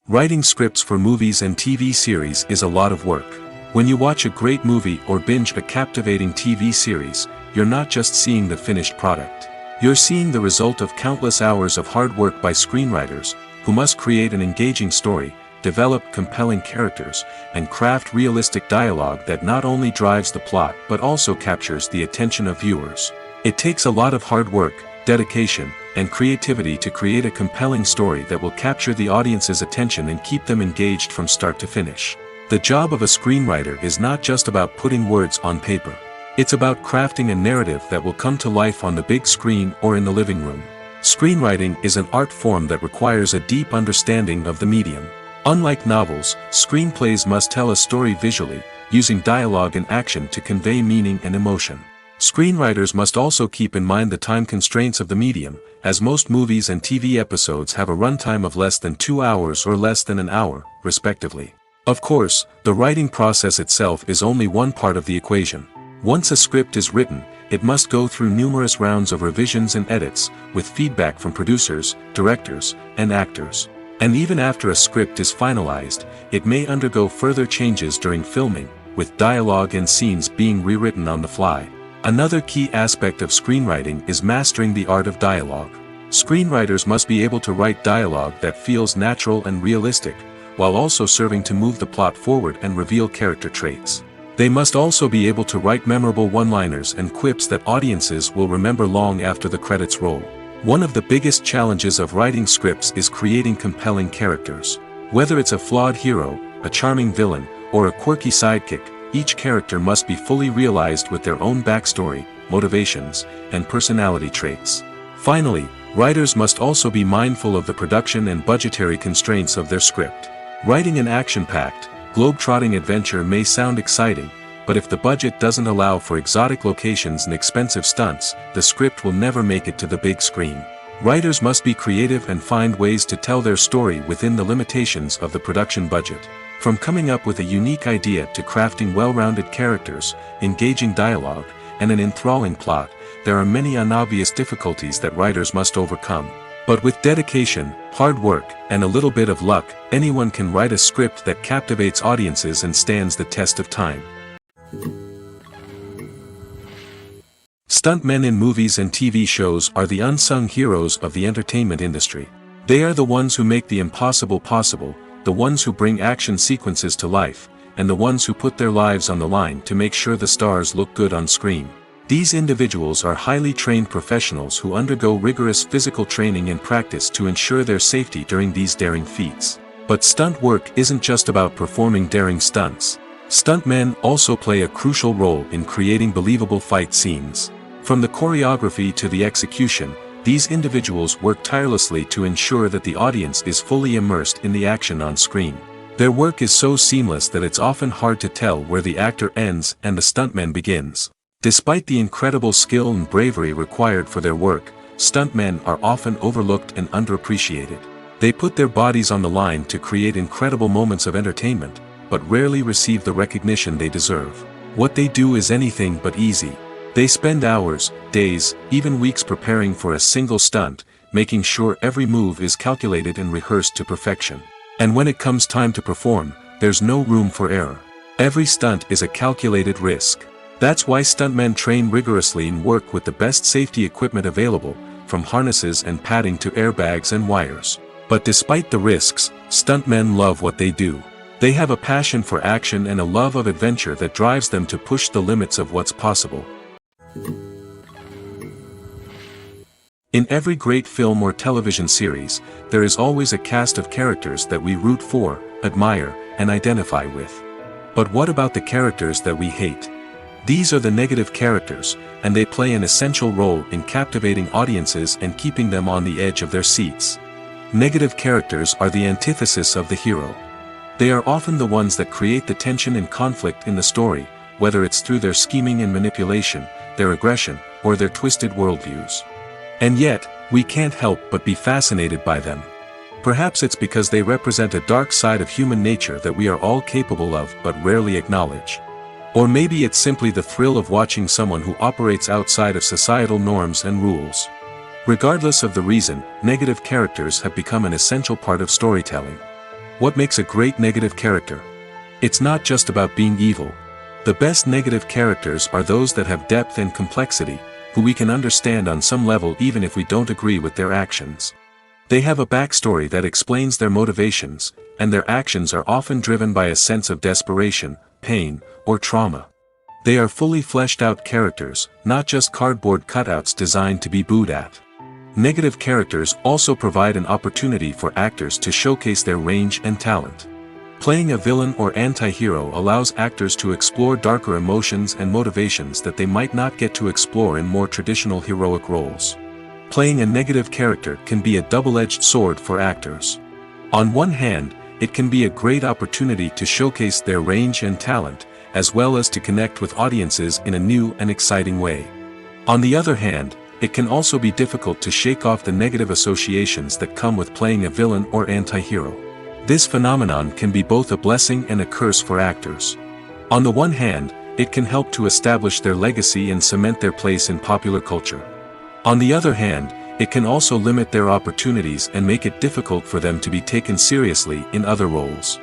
Writing scripts for movies and TV series is a lot of work. When you watch a great movie or binge a captivating TV series, you're not just seeing the finished product. You're seeing the result of countless hours of hard work by screenwriters, who must create an engaging story, develop compelling characters, and craft realistic dialogue that not only drives the plot but also captures the attention of viewers. It takes a lot of hard work, dedication, and creativity to create a compelling story that will capture the audience's attention and keep them engaged from start to finish. The job of a screenwriter is not just about putting words on paper. It's about crafting a narrative that will come to life on the big screen or in the living room. Screenwriting is an art form that requires a deep understanding of the medium. Unlike novels, screenplays must tell a story visually, using dialogue and action to convey meaning and emotion. Screenwriters must also keep in mind the time constraints of the medium, as most movies and TV episodes have a runtime of less than 2 hours or less than an hour, respectively. Of course, the writing process itself is only one part of the equation. Once a script is written, it must go through numerous rounds of revisions and edits, with feedback from producers, directors, and actors. And even after a script is finalized, it may undergo further changes during filming, with dialogue and scenes being rewritten on the fly. Another key aspect of screenwriting is mastering the art of dialogue. Screenwriters must be able to write dialogue that feels natural and realistic, while also serving to move the plot forward and reveal character traits. They must also be able to write memorable one-liners and quips that audiences will remember long after the credits roll. One of the biggest challenges of writing scripts is creating compelling characters. Whether it's a flawed hero, a charming villain, or a quirky sidekick, each character must be fully realized with their own backstory, motivations, and personality traits. Finally, writers must also be mindful of the production and budgetary constraints of their script. Writing an action-packed, globe-trotting adventure may sound exciting, but if the budget doesn't allow for exotic locations and expensive stunts, the script will never make it to the big screen. Writers must be creative and find ways to tell their story within the limitations of the production budget. From coming up with a unique idea to crafting well-rounded characters, engaging dialogue, and an enthralling plot, there are many unobvious difficulties that writers must overcome. But with dedication, hard work, and a little bit of luck, anyone can write a script that captivates audiences and stands the test of time. Stuntmen in movies and TV shows are the unsung heroes of the entertainment industry. They are the ones who make the impossible possible, the ones who bring action sequences to life, and the ones who put their lives on the line to make sure the stars look good on screen. These individuals are highly trained professionals who undergo rigorous physical training and practice to ensure their safety during these daring feats. But stunt work isn't just about performing daring stunts. Stuntmen also play a crucial role in creating believable fight scenes. From the choreography to the execution, these individuals work tirelessly to ensure that the audience is fully immersed in the action on screen. Their work is so seamless that it's often hard to tell where the actor ends and the stuntman begins. Despite the incredible skill and bravery required for their work, stuntmen are often overlooked and underappreciated. They put their bodies on the line to create incredible moments of entertainment, but rarely receive the recognition they deserve. What they do is anything but easy. They spend hours, days, even weeks preparing for a single stunt, making sure every move is calculated and rehearsed to perfection. And when it comes time to perform, there's no room for error. Every stunt is a calculated risk. That's why stuntmen train rigorously and work with the best safety equipment available, from harnesses and padding to airbags and wires. But despite the risks, stuntmen love what they do. They have a passion for action and a love of adventure that drives them to push the limits of what's possible. In every great film or television series, there is always a cast of characters that we root for, admire, and identify with. But what about the characters that we hate? These are the negative characters, and they play an essential role in captivating audiences and keeping them on the edge of their seats. Negative characters are the antithesis of the hero. They are often the ones that create the tension and conflict in the story, whether it's through their scheming and manipulation, their aggression, or their twisted worldviews. And yet, we can't help but be fascinated by them. Perhaps it's because they represent a dark side of human nature that we are all capable of but rarely acknowledge. Or maybe it's simply the thrill of watching someone who operates outside of societal norms and rules. Regardless of the reason, negative characters have become an essential part of storytelling. What makes a great negative character? It's not just about being evil. The best negative characters are those that have depth and complexity, who we can understand on some level even if we don't agree with their actions. They have a backstory that explains their motivations, and their actions are often driven by a sense of desperation, pain, or trauma. They are fully fleshed out characters, not just cardboard cutouts designed to be booed at. Negative characters also provide an opportunity for actors to showcase their range and talent. Playing a villain or anti-hero allows actors to explore darker emotions and motivations that they might not get to explore in more traditional heroic roles. Playing a negative character can be a double-edged sword for actors. On one hand, it can be a great opportunity to showcase their range and talent, as well as to connect with audiences in a new and exciting way. On the other hand, it can also be difficult to shake off the negative associations that come with playing a villain or anti-hero. This phenomenon can be both a blessing and a curse for actors. On the one hand, it can help to establish their legacy and cement their place in popular culture. On the other hand, it can also limit their opportunities and make it difficult for them to be taken seriously in other roles.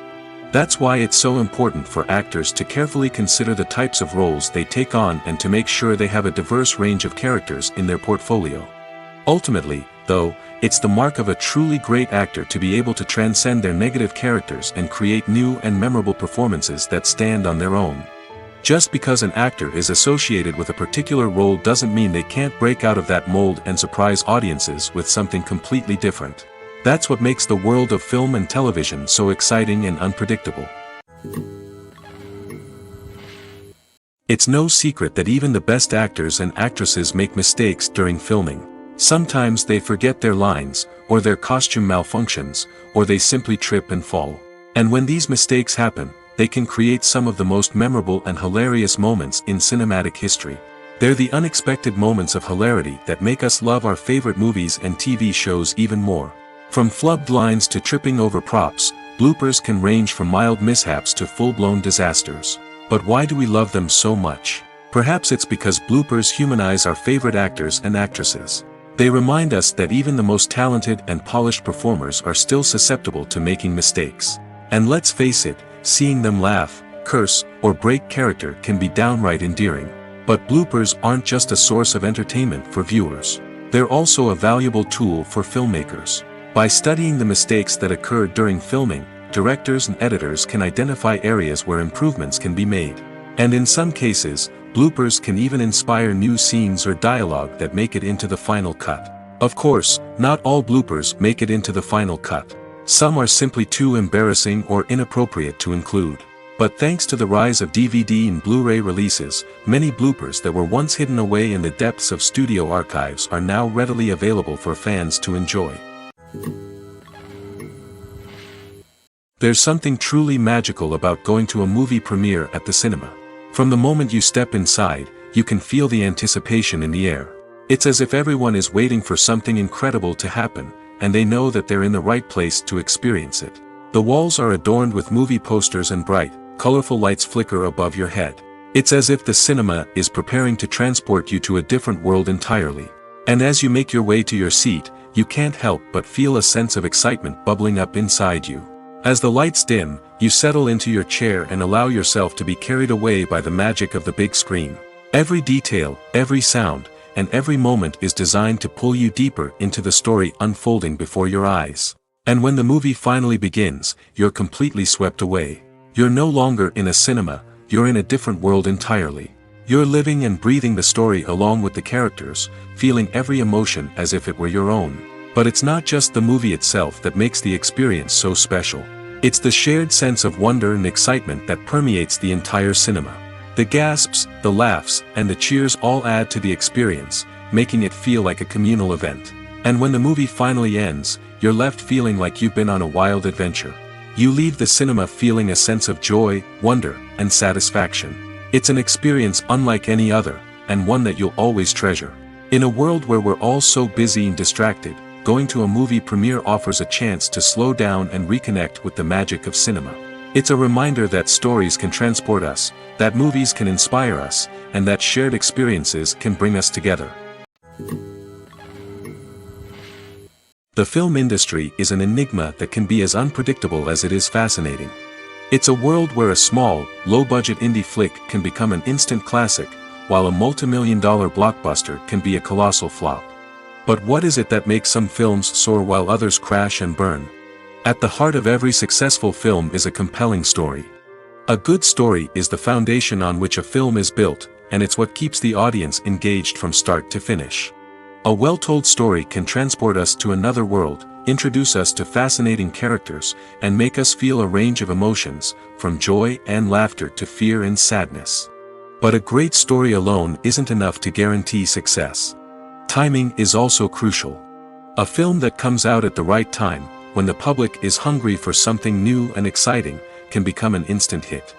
That's why it's so important for actors to carefully consider the types of roles they take on and to make sure they have a diverse range of characters in their portfolio. Ultimately, though, it's the mark of a truly great actor to be able to transcend their negative characters and create new and memorable performances that stand on their own. Just because an actor is associated with a particular role doesn't mean they can't break out of that mold and surprise audiences with something completely different. That's what makes the world of film and television so exciting and unpredictable. It's no secret that even the best actors and actresses make mistakes during filming. Sometimes they forget their lines, or their costume malfunctions, or they simply trip and fall. And when these mistakes happen, they can create some of the most memorable and hilarious moments in cinematic history. They're the unexpected moments of hilarity that make us love our favorite movies and TV shows even more. From flubbed lines to tripping over props, bloopers can range from mild mishaps to full-blown disasters. But why do we love them so much? Perhaps it's because bloopers humanize our favorite actors and actresses. They remind us that even the most talented and polished performers are still susceptible to making mistakes. And let's face it, seeing them laugh, curse, or break character can be downright endearing. But bloopers aren't just a source of entertainment for viewers. They're also a valuable tool for filmmakers. By studying the mistakes that occurred during filming, directors and editors can identify areas where improvements can be made. And in some cases, bloopers can even inspire new scenes or dialogue that make it into the final cut. Of course, not all bloopers make it into the final cut. Some are simply too embarrassing or inappropriate to include. But thanks to the rise of DVD and Blu-ray releases, many bloopers that were once hidden away in the depths of studio archives are now readily available for fans to enjoy. There's something truly magical about going to a movie premiere at the cinema. From the moment you step inside, you can feel the anticipation in the air. It's as if everyone is waiting for something incredible to happen, and they know that they're in the right place to experience it. The walls are adorned with movie posters and bright, colorful lights flicker above your head. It's as if the cinema is preparing to transport you to a different world entirely. And as you make your way to your seat, you can't help but feel a sense of excitement bubbling up inside you. As the lights dim, you settle into your chair and allow yourself to be carried away by the magic of the big screen. Every detail, every sound, and every moment is designed to pull you deeper into the story unfolding before your eyes. And when the movie finally begins, you're completely swept away. You're no longer in a cinema, you're in a different world entirely. You're living and breathing the story along with the characters, feeling every emotion as if it were your own. But it's not just the movie itself that makes the experience so special. It's the shared sense of wonder and excitement that permeates the entire cinema. The gasps, the laughs, and the cheers all add to the experience, making it feel like a communal event. And when the movie finally ends, you're left feeling like you've been on a wild adventure. You leave the cinema feeling a sense of joy, wonder, and satisfaction. It's an experience unlike any other, and one that you'll always treasure. In a world where we're all so busy and distracted, going to a movie premiere offers a chance to slow down and reconnect with the magic of cinema. It's a reminder that stories can transport us, that movies can inspire us, and that shared experiences can bring us together. The film industry is an enigma that can be as unpredictable as it is fascinating. It's a world where a small, low-budget indie flick can become an instant classic, while a multi-million-dollar blockbuster can be a colossal flop. But what is it that makes some films soar while others crash and burn? At the heart of every successful film is a compelling story. A good story is the foundation on which a film is built, and it's what keeps the audience engaged from start to finish. A well-told story can transport us to another world, introduce us to fascinating characters, and make us feel a range of emotions, from joy and laughter to fear and sadness. But a great story alone isn't enough to guarantee success. Timing is also crucial. A film that comes out at the right time, when the public is hungry for something new and exciting, can become an instant hit.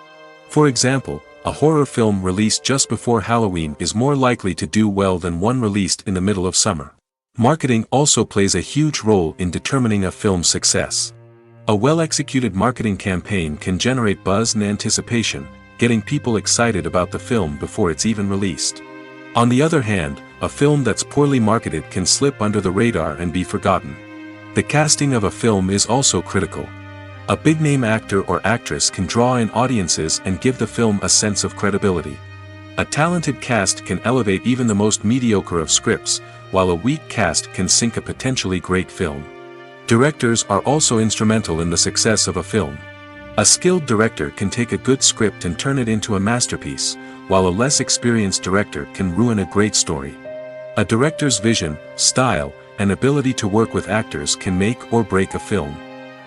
For example, a horror film released just before Halloween is more likely to do well than one released in the middle of summer. Marketing also plays a huge role in determining a film's success. A well-executed marketing campaign can generate buzz and anticipation, getting people excited about the film before it's even released. On the other hand, a film that's poorly marketed can slip under the radar and be forgotten. The casting of a film is also critical. A big-name actor or actress can draw in audiences and give the film a sense of credibility. A talented cast can elevate even the most mediocre of scripts, while a weak cast can sink a potentially great film. Directors are also instrumental in the success of a film. A skilled director can take a good script and turn it into a masterpiece, while a less experienced director can ruin a great story. A director's vision, style, and ability to work with actors can make or break a film.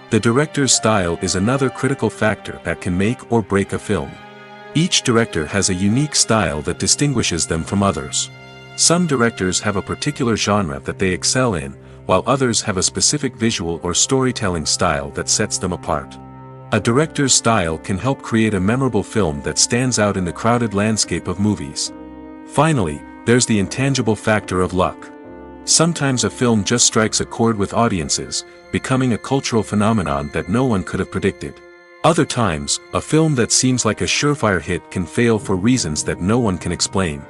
The director's style is another critical factor that can make or break a film. Each director has a unique style that distinguishes them from others. Some directors have a particular genre that they excel in, while others have a specific visual or storytelling style that sets them apart. A director's style can help create a memorable film that stands out in the crowded landscape of movies. Finally, there's the intangible factor of luck. Sometimes a film just strikes a chord with audiences, becoming a cultural phenomenon that no one could have predicted. Other times, a film that seems like a surefire hit can fail for reasons that no one can explain.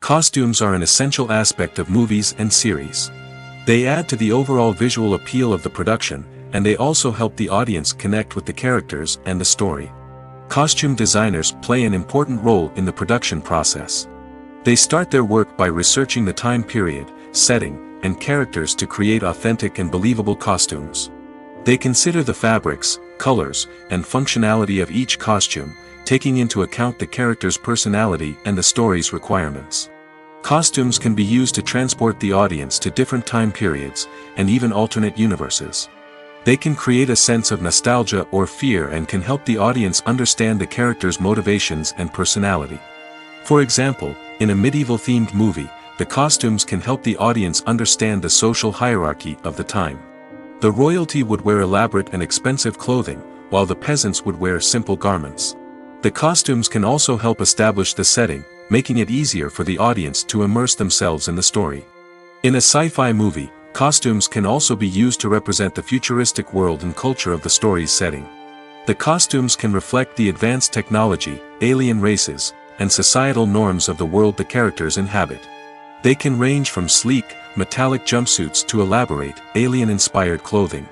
Costumes are an essential aspect of movies and series. They add to the overall visual appeal of the production, and they also help the audience connect with the characters and the story. Costume designers play an important role in the production process. They start their work by researching the time period, setting, and characters to create authentic and believable costumes. They consider the fabrics, colors, and functionality of each costume, taking into account the character's personality and the story's requirements. Costumes can be used to transport the audience to different time periods, and even alternate universes. They can create a sense of nostalgia or fear and can help the audience understand the character's motivations and personality. For example, in a medieval-themed movie, the costumes can help the audience understand the social hierarchy of the time. The royalty would wear elaborate and expensive clothing, while the peasants would wear simple garments. The costumes can also help establish the setting, making it easier for the audience to immerse themselves in the story. In a sci-fi movie, costumes can also be used to represent the futuristic world and culture of the story's setting. The costumes can reflect the advanced technology, alien races, and societal norms of the world the characters inhabit. They can range from sleek, metallic jumpsuits to elaborate, alien-inspired clothing.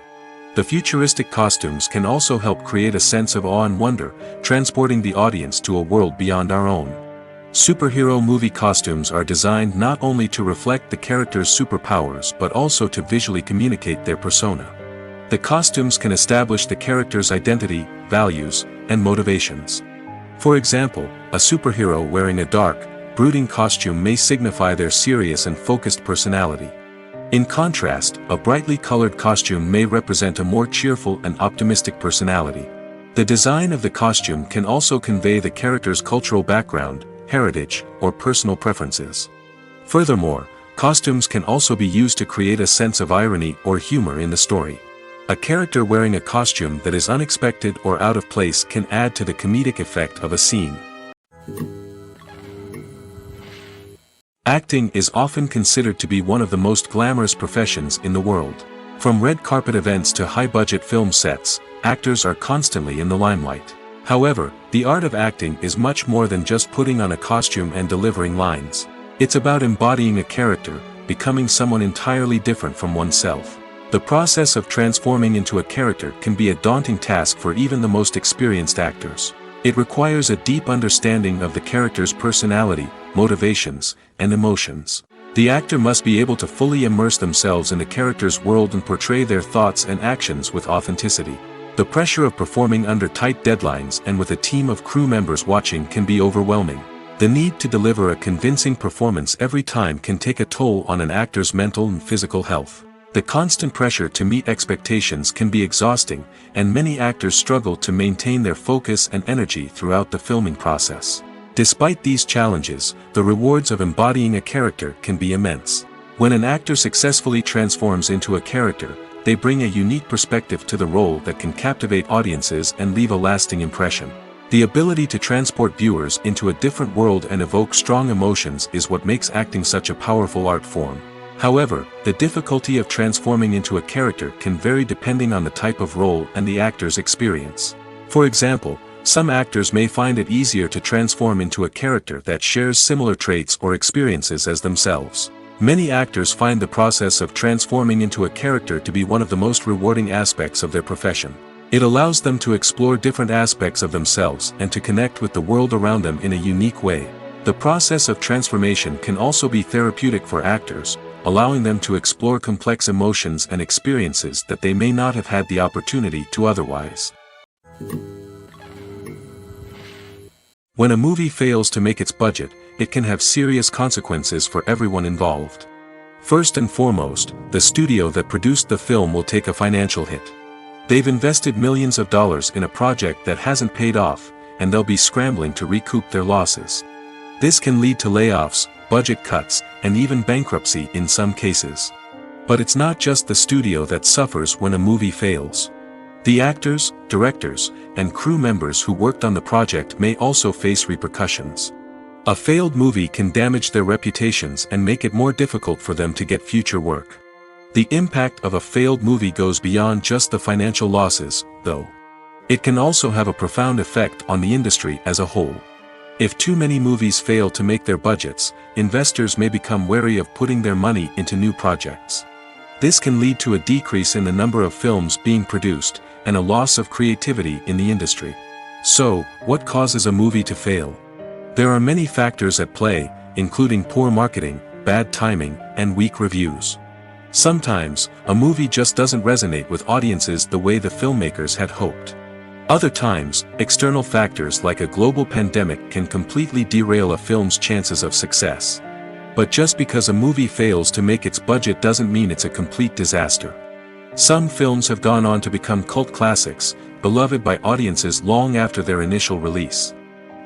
The futuristic costumes can also help create a sense of awe and wonder, transporting the audience to a world beyond our own. Superhero movie costumes are designed not only to reflect the character's superpowers but also to visually communicate their persona. The costumes can establish the character's identity, values, and motivations. For example, a superhero wearing a dark, brooding costume may signify their serious and focused personality. In contrast, a brightly colored costume may represent a more cheerful and optimistic personality. The design of the costume can also convey the character's cultural background, heritage, or personal preferences. Furthermore, costumes can also be used to create a sense of irony or humor in the story. A character wearing a costume that is unexpected or out of place can add to the comedic effect of a scene. Acting is often considered to be one of the most glamorous professions in the world. From red carpet events to high-budget film sets, actors are constantly in the limelight. However, the art of acting is much more than just putting on a costume and delivering lines. It's about embodying a character, becoming someone entirely different from oneself. The process of transforming into a character can be a daunting task for even the most experienced actors. It requires a deep understanding of the character's personality, motivations, and emotions. The actor must be able to fully immerse themselves in the character's world and portray their thoughts and actions with authenticity. The pressure of performing under tight deadlines and with a team of crew members watching can be overwhelming. The need to deliver a convincing performance every time can take a toll on an actor's mental and physical health. The constant pressure to meet expectations can be exhausting, and many actors struggle to maintain their focus and energy throughout the filming process. Despite these challenges, the rewards of embodying a character can be immense. When an actor successfully transforms into a character, they bring a unique perspective to the role that can captivate audiences and leave a lasting impression. The ability to transport viewers into a different world and evoke strong emotions is what makes acting such a powerful art form. However, the difficulty of transforming into a character can vary depending on the type of role and the actor's experience. For example, some actors may find it easier to transform into a character that shares similar traits or experiences as themselves. Many actors find the process of transforming into a character to be one of the most rewarding aspects of their profession. It allows them to explore different aspects of themselves and to connect with the world around them in a unique way. The process of transformation can also be therapeutic for actors, allowing them to explore complex emotions and experiences that they may not have had the opportunity to otherwise. When a movie fails to make its budget, it can have serious consequences for everyone involved. First and foremost, the studio that produced the film will take a financial hit. They've invested millions of dollars in a project that hasn't paid off, and they'll be scrambling to recoup their losses. This can lead to layoffs, budget cuts, and even bankruptcy in some cases. But it's not just the studio that suffers when a movie fails. The actors, directors, and crew members who worked on the project may also face repercussions. A failed movie can damage their reputations and make it more difficult for them to get future work. The impact of a failed movie goes beyond just the financial losses, though. It can also have a profound effect on the industry as a whole. If too many movies fail to make their budgets, investors may become wary of putting their money into new projects. This can lead to a decrease in the number of films being produced, and a loss of creativity in the industry. So, what causes a movie to fail? There are many factors at play, including poor marketing, bad timing, and weak reviews. Sometimes, a movie just doesn't resonate with audiences the way the filmmakers had hoped. Other times, external factors like a global pandemic can completely derail a film's chances of success. But just because a movie fails to make its budget doesn't mean it's a complete disaster. Some films have gone on to become cult classics, beloved by audiences long after their initial release.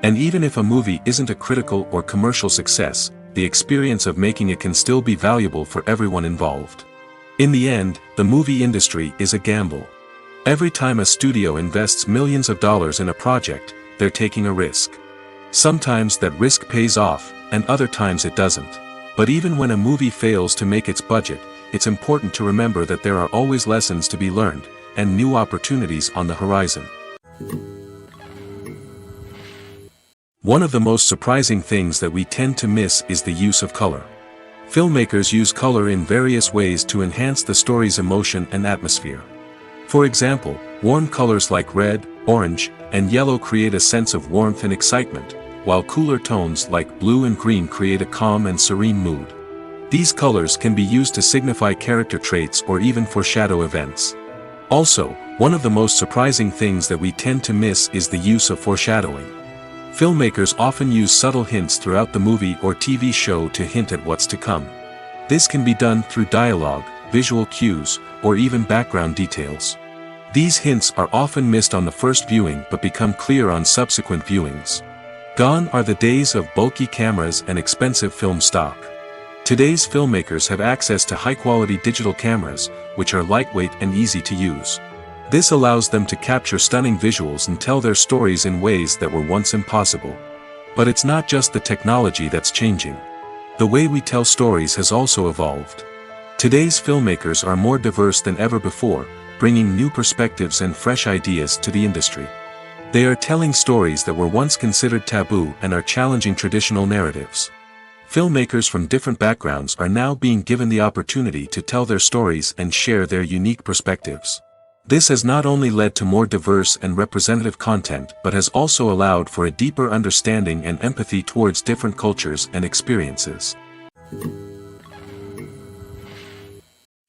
And even if a movie isn't a critical or commercial success, the experience of making it can still be valuable for everyone involved. In the end, the movie industry is a gamble. Every time a studio invests millions of dollars in a project, they're taking a risk. Sometimes that risk pays off, and other times it doesn't. But even when a movie fails to make its budget, it's important to remember that there are always lessons to be learned, and new opportunities on the horizon. One of the most surprising things that we tend to miss is the use of color. Filmmakers use color in various ways to enhance the story's emotion and atmosphere. For example, warm colors like red, orange, and yellow create a sense of warmth and excitement, while cooler tones like blue and green create a calm and serene mood. These colors can be used to signify character traits or even foreshadow events. Also, one of the most surprising things that we tend to miss is the use of foreshadowing. Filmmakers often use subtle hints throughout the movie or TV show to hint at what's to come. This can be done through dialogue, visual cues, or even background details. These hints are often missed on the first viewing but become clear on subsequent viewings. Gone are the days of bulky cameras and expensive film stock. Today's filmmakers have access to high-quality digital cameras, which are lightweight and easy to use. This allows them to capture stunning visuals and tell their stories in ways that were once impossible. But it's not just the technology that's changing. The way we tell stories has also evolved. Today's filmmakers are more diverse than ever before, bringing new perspectives and fresh ideas to the industry. They are telling stories that were once considered taboo and are challenging traditional narratives. Filmmakers from different backgrounds are now being given the opportunity to tell their stories and share their unique perspectives. This has not only led to more diverse and representative content but has also allowed for a deeper understanding and empathy towards different cultures and experiences.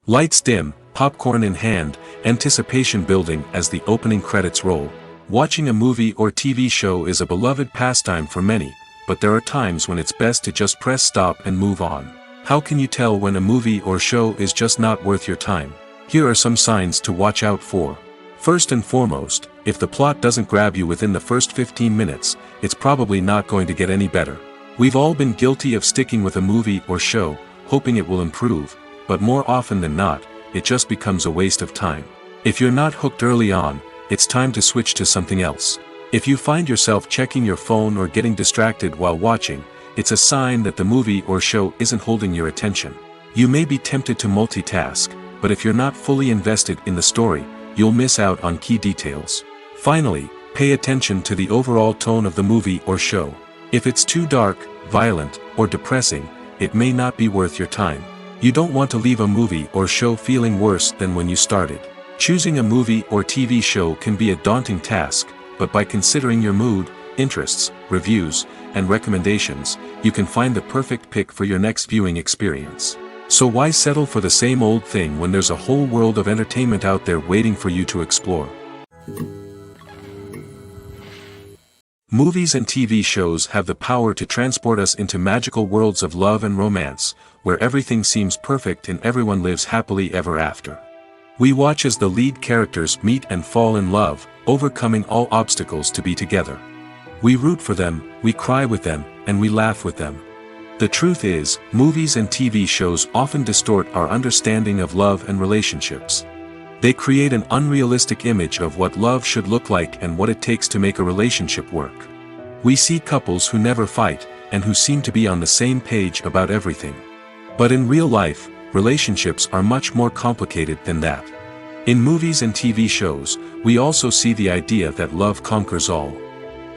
Lights dim, popcorn in hand, anticipation building as the opening credits roll. Watching a movie or TV show is a beloved pastime for many, but there are times when it's best to just press stop and move on. How can you tell when a movie or show is just not worth your time? Here are some signs to watch out for. First and foremost, if the plot doesn't grab you within the first 15 minutes, it's probably not going to get any better. We've all been guilty of sticking with a movie or show, hoping it will improve, but more often than not, it just becomes a waste of time. If you're not hooked early on, it's time to switch to something else. If you find yourself checking your phone or getting distracted while watching, it's a sign that the movie or show isn't holding your attention. You may be tempted to multitask, but if you're not fully invested in the story, you'll miss out on key details. Finally, pay attention to the overall tone of the movie or show. If it's too dark, violent, or depressing, it may not be worth your time. You don't want to leave a movie or show feeling worse than when you started. Choosing a movie or TV show can be a daunting task, but by considering your mood, interests, reviews, and recommendations, you can find the perfect pick for your next viewing experience. So why settle for the same old thing when there's a whole world of entertainment out there waiting for you to explore? Movies and TV shows have the power to transport us into magical worlds of love and romance, where everything seems perfect and everyone lives happily ever after. We watch as the lead characters meet and fall in love, overcoming all obstacles to be together. We root for them, we cry with them, and we laugh with them. The truth is, movies and TV shows often distort our understanding of love and relationships. They create an unrealistic image of what love should look like and what it takes to make a relationship work. We see couples who never fight, and who seem to be on the same page about everything. But in real life, relationships are much more complicated than that. In movies and TV shows, we also see the idea that love conquers all.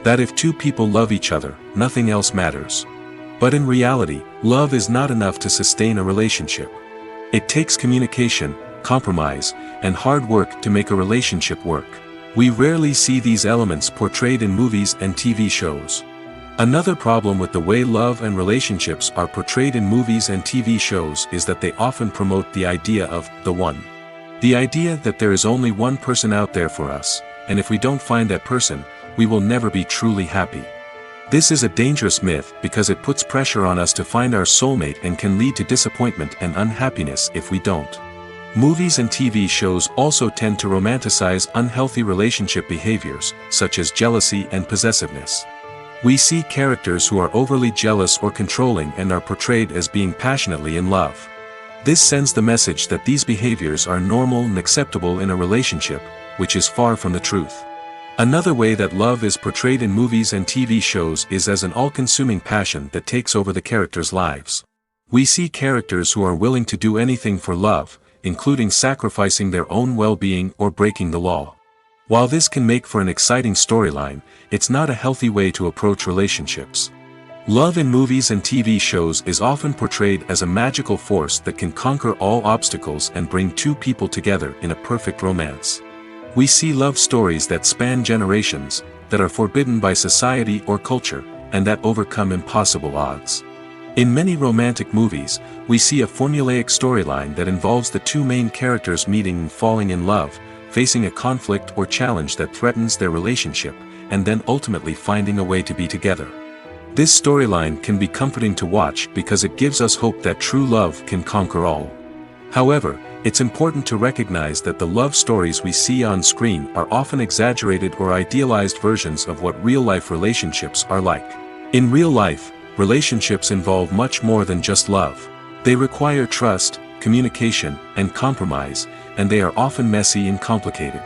That if two people love each other, nothing else matters. But in reality, love is not enough to sustain a relationship. It takes communication, compromise, and hard work to make a relationship work. We rarely see these elements portrayed in movies and TV shows. Another problem with the way love and relationships are portrayed in movies and TV shows is that they often promote the idea of the one. The idea that there is only one person out there for us, and if we don't find that person, we will never be truly happy. This is a dangerous myth because it puts pressure on us to find our soulmate and can lead to disappointment and unhappiness if we don't. Movies and TV shows also tend to romanticize unhealthy relationship behaviors, such as jealousy and possessiveness. We see characters who are overly jealous or controlling and are portrayed as being passionately in love. This sends the message that these behaviors are normal and acceptable in a relationship, which is far from the truth. Another way that love is portrayed in movies and TV shows is as an all-consuming passion that takes over the characters' lives. We see characters who are willing to do anything for love, including sacrificing their own well-being or breaking the law. While this can make for an exciting storyline, it's not a healthy way to approach relationships. Love in movies and TV shows is often portrayed as a magical force that can conquer all obstacles and bring two people together in a perfect romance. We see love stories that span generations, that are forbidden by society or culture, and that overcome impossible odds. In many romantic movies, we see a formulaic storyline that involves the two main characters meeting and falling in love, facing a conflict or challenge that threatens their relationship, and then ultimately finding a way to be together. This storyline can be comforting to watch because it gives us hope that true love can conquer all. However, it's important to recognize that the love stories we see on screen are often exaggerated or idealized versions of what real-life relationships are like. In real life, relationships involve much more than just love. They require trust, communication, and compromise, and they are often messy and complicated.